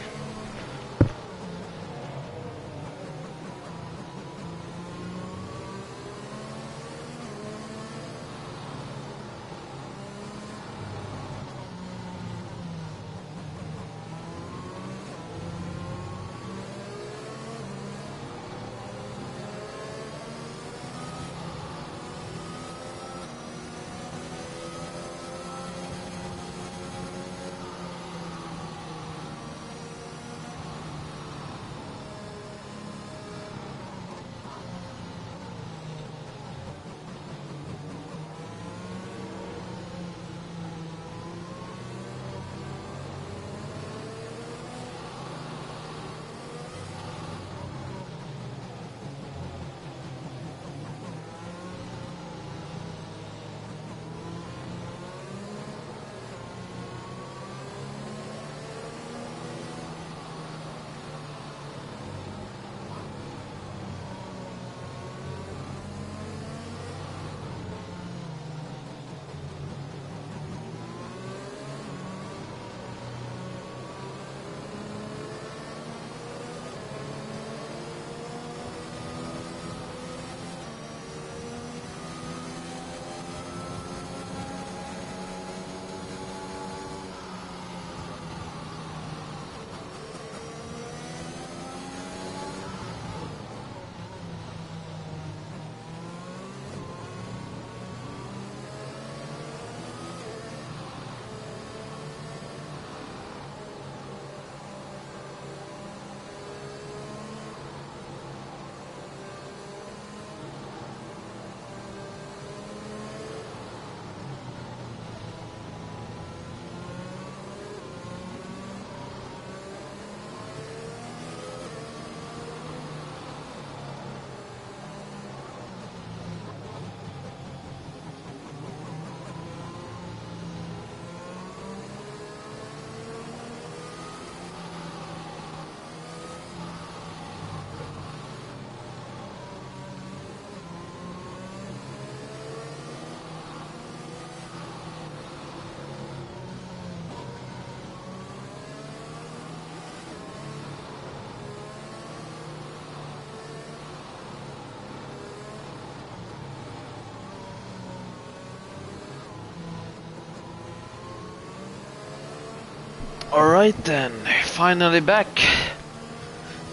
Alright then, finally back.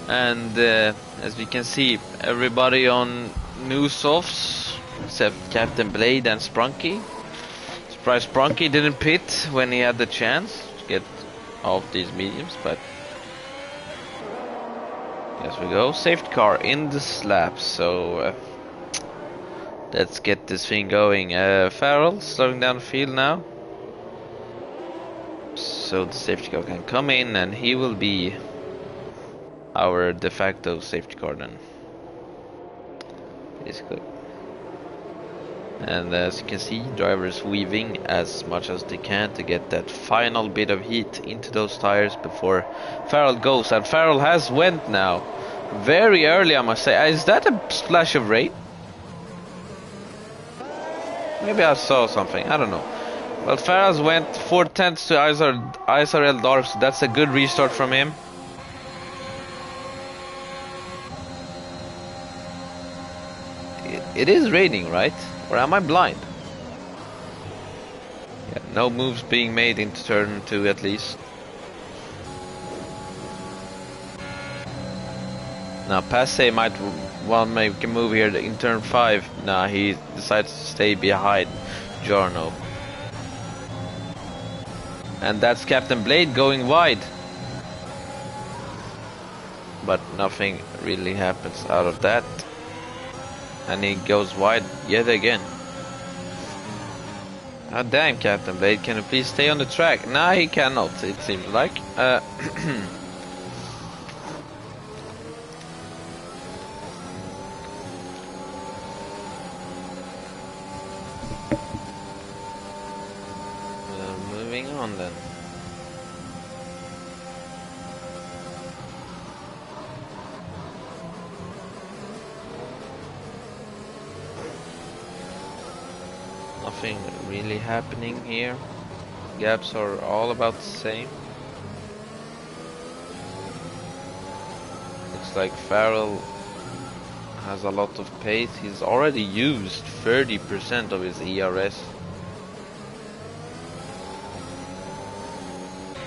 And as we can see, everybody on new softs except Captain Blade and Sprunky. Surprise, Sprunky didn't pit when he had the chance to get off these mediums, but yes, we go. Safety car in the slab, so let's get this thing going. Farrell slowing down the field now, so the safety car can come in, and he will be our de facto safety car then. Basically. And as you can see, drivers weaving as much as they can to get that final bit of heat into those tires before Farrell goes. And Farrell has went now. Very early, I must say. Is that a splash of rain? Maybe I saw something, I don't know. Well, Farrell's went 4/10 to ISRL Dark, so that's a good restart from him. It is raining, right? Or am I blind? Yeah, no moves being made into turn 2 at least. Now Passe might want to make a move here in turn 5. Nah, he decides to stay behind Jarno. And that's Captain Blade going wide. But nothing really happens out of that. And he goes wide yet again. Ah, damn, Captain Blade, can you please stay on the track? Nah, he cannot, it seems like. Moving on then. Nothing really happening here. Gaps are all about the same. Looks like Farrell has a lot of pace. He's already used 30% of his ERS.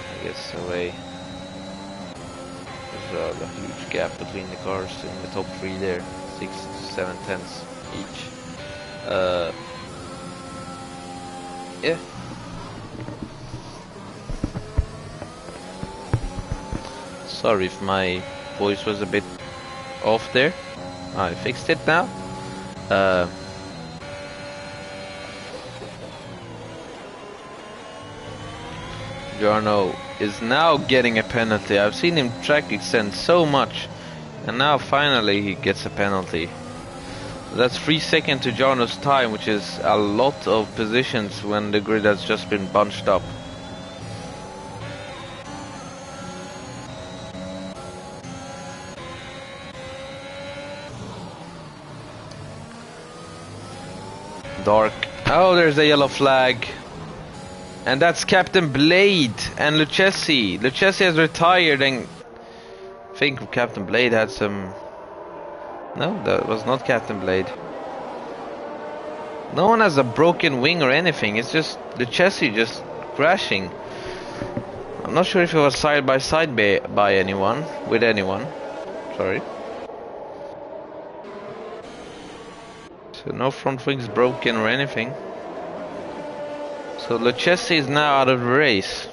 I guess away. There's a huge gap between the cars in the top 3 there. 6 to 7 tenths each. Yeah. Sorry if my voice was a bit off there. I fixed it now. Jarno is now getting a penalty. I've seen him track extend so much, and now finally he gets a penalty. That's 3 seconds to Jarno's time, which is a lot of positions when the grid has just been bunched up. Dark. Oh, there's a yellow flag. And that's Captain Blade and Lucchesi. Lucchesi has retired, and I think Captain Blade had some... No, that was not Captain Blade. No one has a broken wing or anything. It's just Lucchesi just crashing. I'm not sure if it was side by side by anyone, with anyone. Sorry. So no front wings broken or anything. So Lucchesi is now out of the race.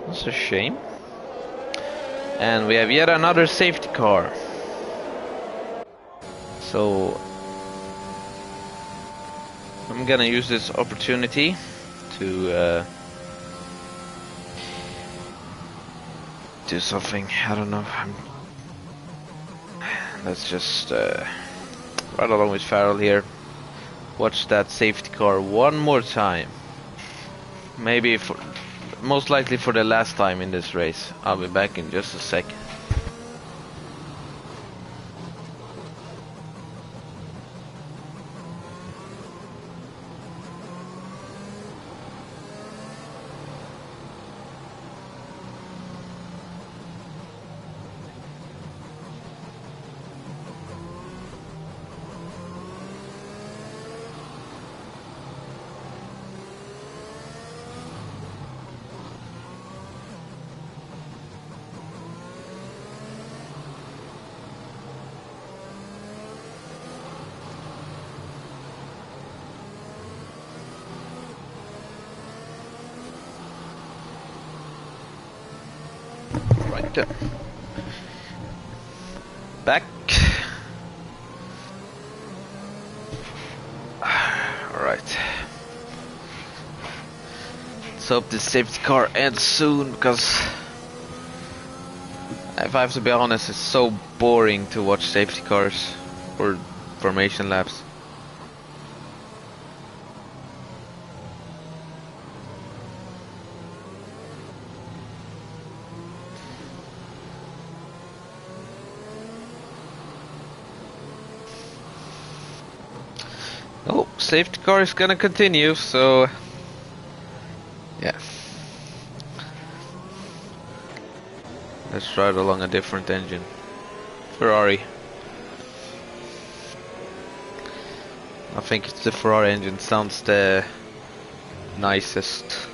That's a shame. And we have yet another safety car. So I'm gonna use this opportunity to do something. I don't know. Let's just ride along with Farrell here. Watch that safety car one more time. Maybe for... most likely for the last time in this race. I'll be back in just a second. Okay. Back. Alright. Let's hope this safety car ends soon, because if I have to be honest, it's so boring to watch safety cars or formation laps. Oh, safety car is gonna continue, so yeah. Let's ride along a different engine. Ferrari. I think it's the Ferrari engine, sounds the nicest.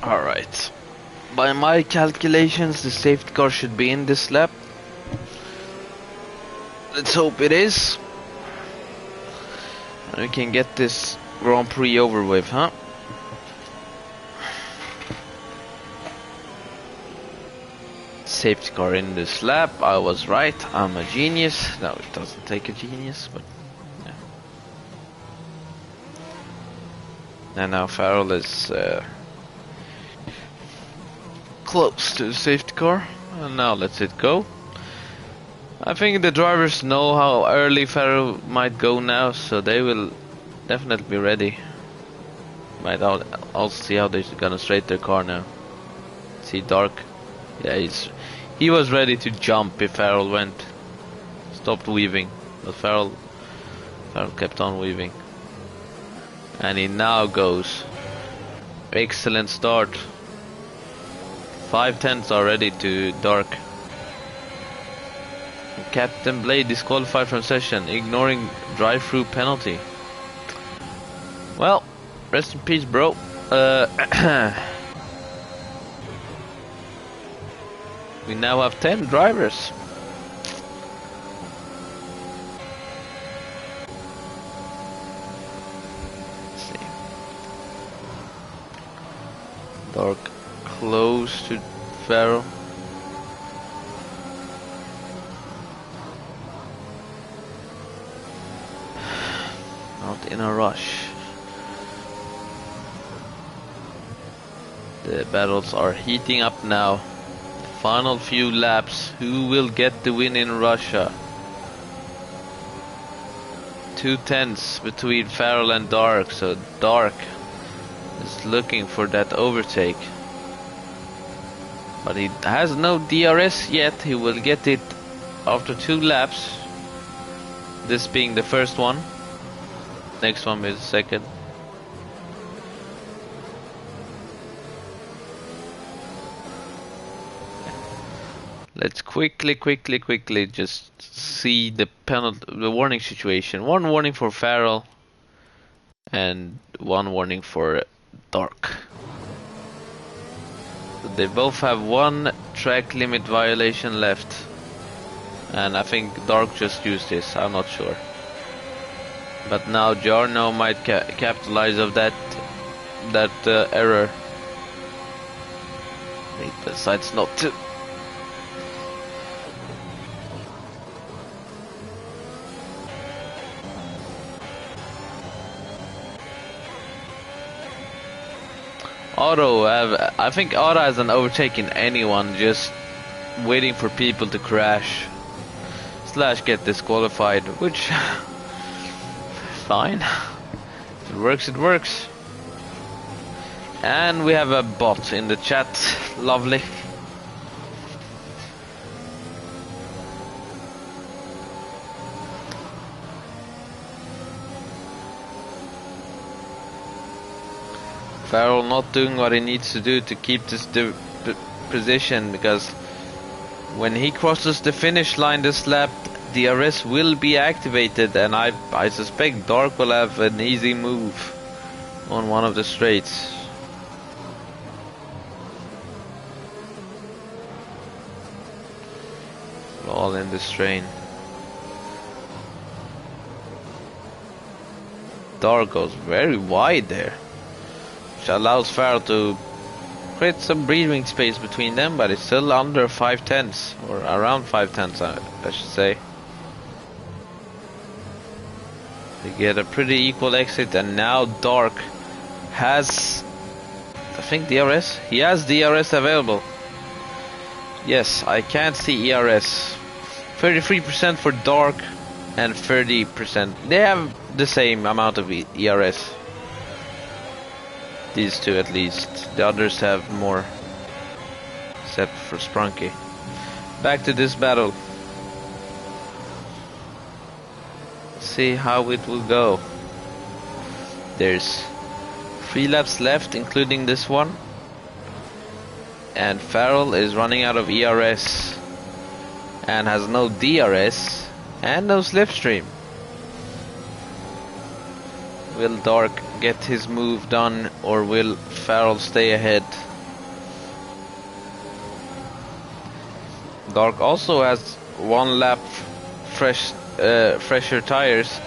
Alright. By my calculations, the safety car should be in this lap. Let's hope it is. And we can get this Grand Prix over with, huh? Safety car in this lap. I was right. I'm a genius. No, it doesn't take a genius, but yeah. And now Farrell is close to the safety car, and now let's it go. I think the drivers know how early Farrell might go now, so they will definitely be ready. Might also see how they're gonna straight their car now. See Dark, yeah, he was ready to jump if Farrell stopped weaving, but Farrell kept on weaving, and he now goes. Excellent start. 5/10 already to Dark. Captain Blade disqualified from session, ignoring drive-through penalty. Well, rest in peace, bro. We now have 10 drivers. Let's see. Dark close to Farrell. Not in a rush. The battles are heating up now. Final few laps. Who will get the win in Russia? 2/10 between Farrell and Dark, so Dark is looking for that overtake. But he has no DRS yet. He will get it after 2 laps. This being the first one. Next one is second. Let's quickly just see the the warning situation. 1 warning for Farrell and 1 warning for Dark. They both have 1 track limit violation left. And I think Dark just used this, I'm not sure. But now Jarno might capitalize of that error. He decides not to. Otto, I think Otto hasn't overtaken anyone, just waiting for people to crash / get disqualified, which fine. If it works, it works. And we have a bot in the chat. Lovely. Farrell not doing what he needs to do to keep this position, because when he crosses the finish line this lap, DRS will be activated, and I suspect Dark will have an easy move on one of the straights. All in the strain. Dark goes very wide there, which allows Farrell to create some breathing space between them, but it's still under 5/10, or around 5/10, I should say. They get a pretty equal exit, and now Dark has, I think, DRS? He has DRS available. Yes, I can't see ERS. 33% for Dark and 30%. They have the same amount of ERS. These two at least. The others have more. Except for Sprunky. Back to this battle. See how it will go. There's 3 laps left, including this one. And Farrell is running out of ERS. And has no DRS. And no slipstream. Will Dark get his move done, or will Farrell stay ahead? Dark also has 1 lap fresher tires,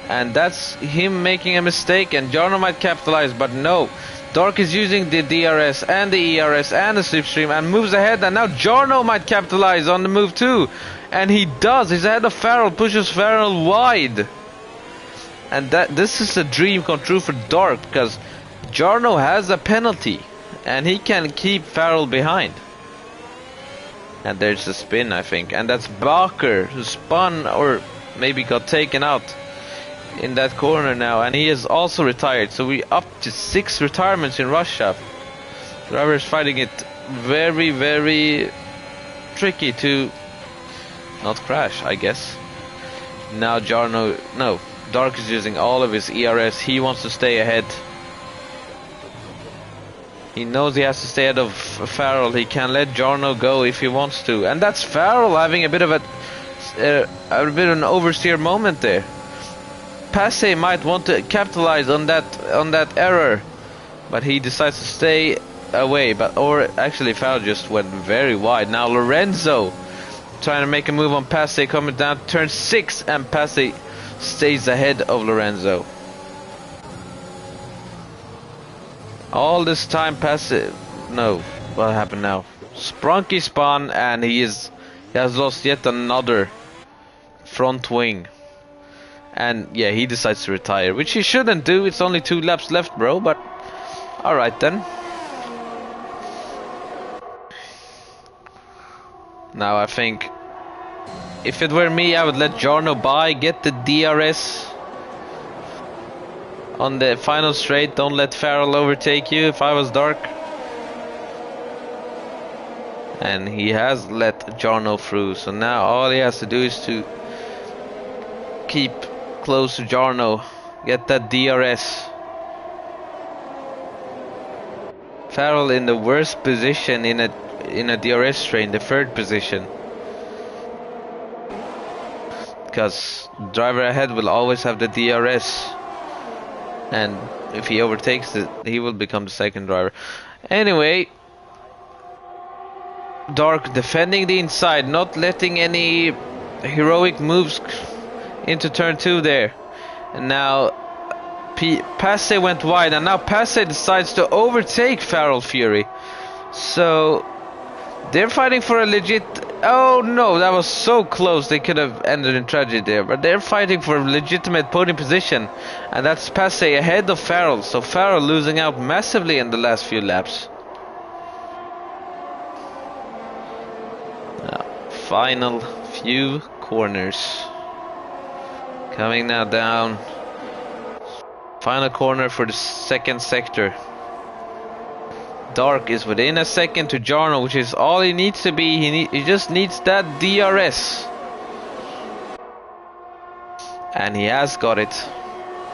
and that's him making a mistake, and Jarno might capitalize, but no. Dark is using the DRS and the ERS and the slipstream and moves ahead, and now Jarno might capitalize on the move too. And he does. He's ahead of Farrell, pushes Farrell wide. And this is a dream come true for Dark, because Jarno has a penalty and he can keep Farrell behind. And there's a spin, I think, and that's Baker who spun, or maybe got taken out in that corner now, and he is also retired. So we up to 6 retirements in Russia. Drivers fighting it very, very tricky to not crash, I guess. Now Jarno, no, Dark is using all of his ERS. He wants to stay ahead. He knows he has to stay ahead of Farrell. He can let Jarno go if he wants to, and that's Farrell having a bit of an oversteer moment there. Passe might want to capitalize on that error, but he decides to stay away. Or actually, Farrell just went very wide. Now Lorenzo trying to make a move on Passe, coming down turn 6, and Passe stays ahead of Lorenzo. All this time Passe, no, what happened now? Sprunky spun, and he has lost yet another front wing. And yeah, he decides to retire, which he shouldn't do. It's only 2 laps left, bro, but alright then. Now I think if it were me, I would let Jarno by, get the DRS on the final straight. Don't let Farrell overtake you if I was Dark. And he has let Jarno through, so now all he has to do is to keep close to Jarno, get that DRS. Farrell in the worst position in a DRS train, the 3rd position, because driver ahead will always have the DRS, and if he overtakes it, he will become the 2nd driver. Anyway, Dark defending the inside, not letting any heroic moves into turn 2 there. And now Passe went wide, and now Passe decides to overtake Feral Fury. So they're fighting for a legit... Oh no, that was so close. They could have ended in tragedy there. But they're fighting for a legitimate podium position. And that's Passe ahead of Feral. So Feral losing out massively in the last few laps. Final few corners. Coming now down. Final corner for the second sector. Dark is within a second to Jarno, which is all he needs to be. He just needs that DRS. And he has got it.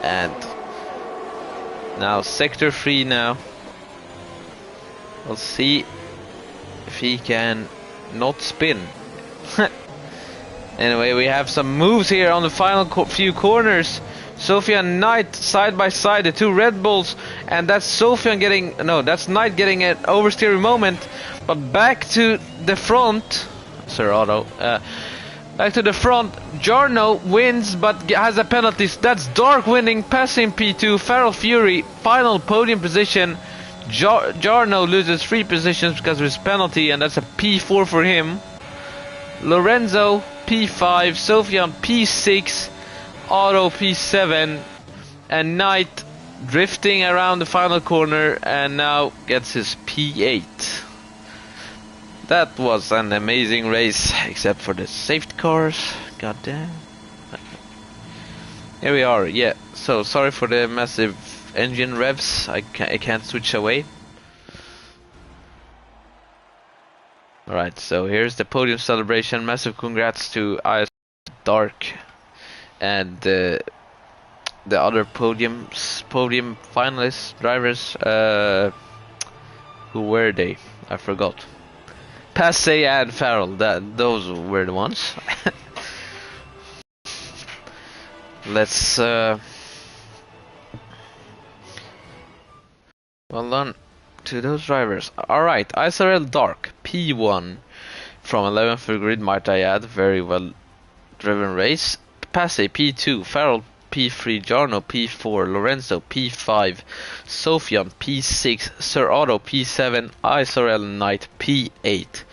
And now sector 3 now. We'll see if he can not spin. Anyway, we have some moves here on the final few corners. Sophia and Knight side by side, the two Red Bulls, and that's Sophia getting, no, that's Knight getting an oversteering moment. But back to the front, Sir Otto, back to the front, Jarno wins but has a penalty. That's Dark winning, passing P2, Feral Fury, final podium position. Jarno loses 3 positions because of his penalty, and that's a P4 for him. Lorenzo P5, Sophia P6, Otto P7, and Knight drifting around the final corner and now gets his P8. That was an amazing race, except for the safety cars. God damn. Here we are, yeah. So sorry for the massive engine revs. I can't switch away. Alright, so here's the podium celebration. Massive congrats to ISRL Dark and the other podium finalists, drivers. Who were they? I forgot. Passe and Feral, those were the ones. Let's well done to those drivers. Alright, ISRL Dark P1 from 11th for grid, might I add. Very well driven race. Passe P2, Feral P3, Jarno P4, Lorenzo P5, Sofian P6, Sir Otto P7, ISRL Knight P8.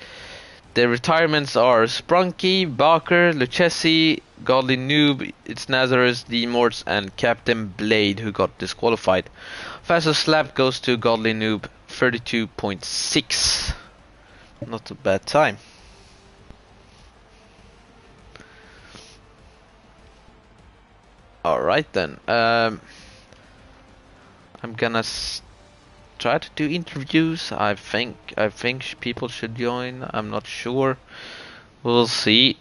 The retirements are Sprunky, Baker, Lucchesi, Godly Noob, It's Nazareth, Demorts, and Captain Blade, who got disqualified. Fastest lap goes to Godly Noob, 32.6. Not a bad time. Alright then. I'm gonna try to do interviews. I think people should join. I'm not sure. We'll see.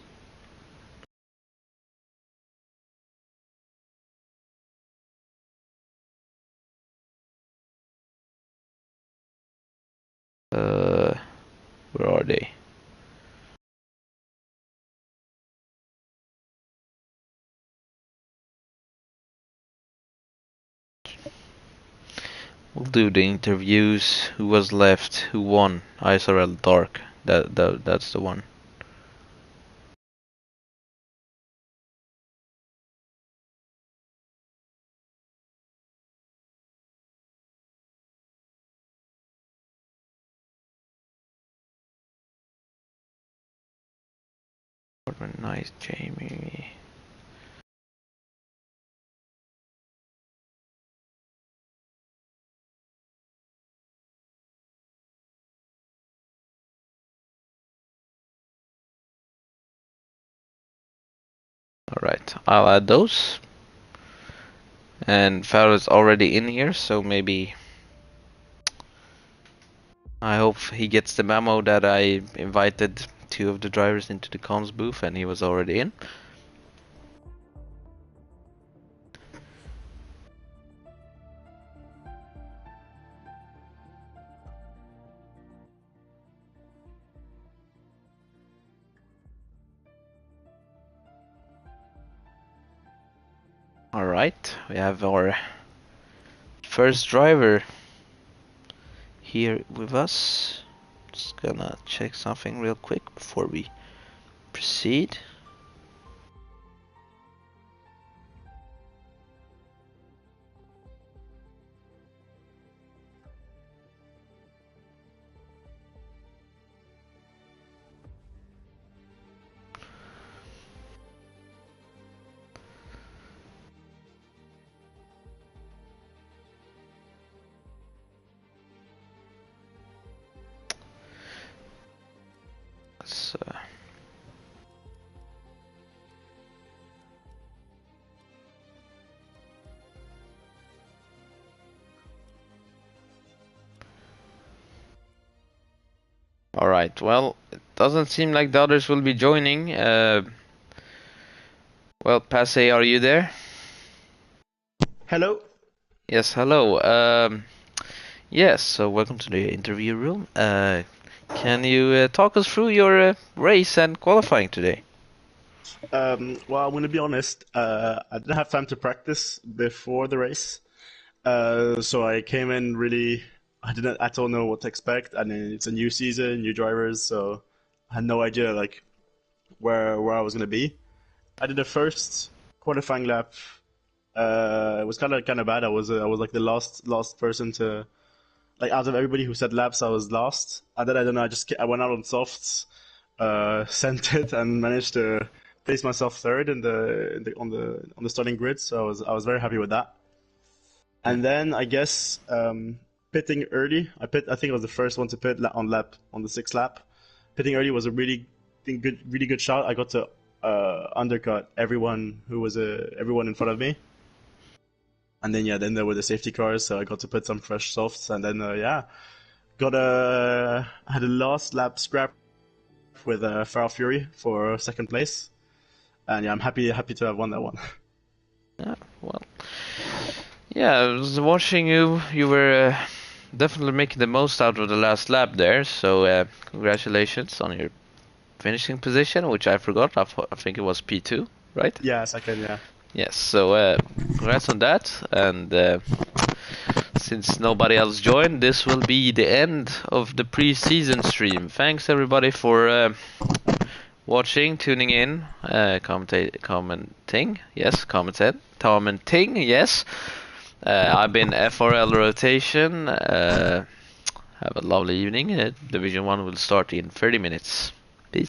Where are they? We'll do the interviews. Who was left? Who won? ISRL Dark. That's the one. Nice, Jamie. Alright, I'll add those. And Farrell is already in here, so maybe I hope he gets the memo that I invited 2 of the drivers into the comms booth and he was already in. Alright, we have our first driver here with us. Just gonna check something real quick before we proceed. All right. Well, it doesn't seem like the others will be joining. Well, Passe, are you there? Hello. Yes, hello. Yes, so welcome to the interview room. Can you talk us through your race and qualifying today? Well, I'm gonna be honest. I didn't have time to practice before the race, so I came in really. I didn't at all know what to expect, and then it's a new season, new drivers, so I had no idea like where I was gonna be. I did the first qualifying lap. It was kind of bad. I was like the last person to like out of everybody who said laps, I was last. And then I don't know. I went out on softs, sent it, and managed to place myself third on the starting grid. So I was very happy with that. Mm. And then I guess pitting early. I think I was the first one to pit on the sixth lap. Pitting early was a really good shot. I got to undercut everyone in front of me. And then yeah, then there were the safety cars, so I got to put some fresh softs, and then yeah, had a last lap scrap with Feral Fury for second place, and yeah, I'm happy to have won that one. Yeah, well, yeah, I was watching you. You were definitely making the most out of the last lap there. So congratulations on your finishing position, which I forgot. I think it was P2, right? Yeah, second, yeah. Yes. So congrats on that. And since nobody else joined, this will be the end of the pre-season stream. Thanks everybody for watching, tuning in, commenting. Yes, commenting. Yes. I've been FRL Rotation. Have a lovely evening. Division 1 will start in 30 minutes.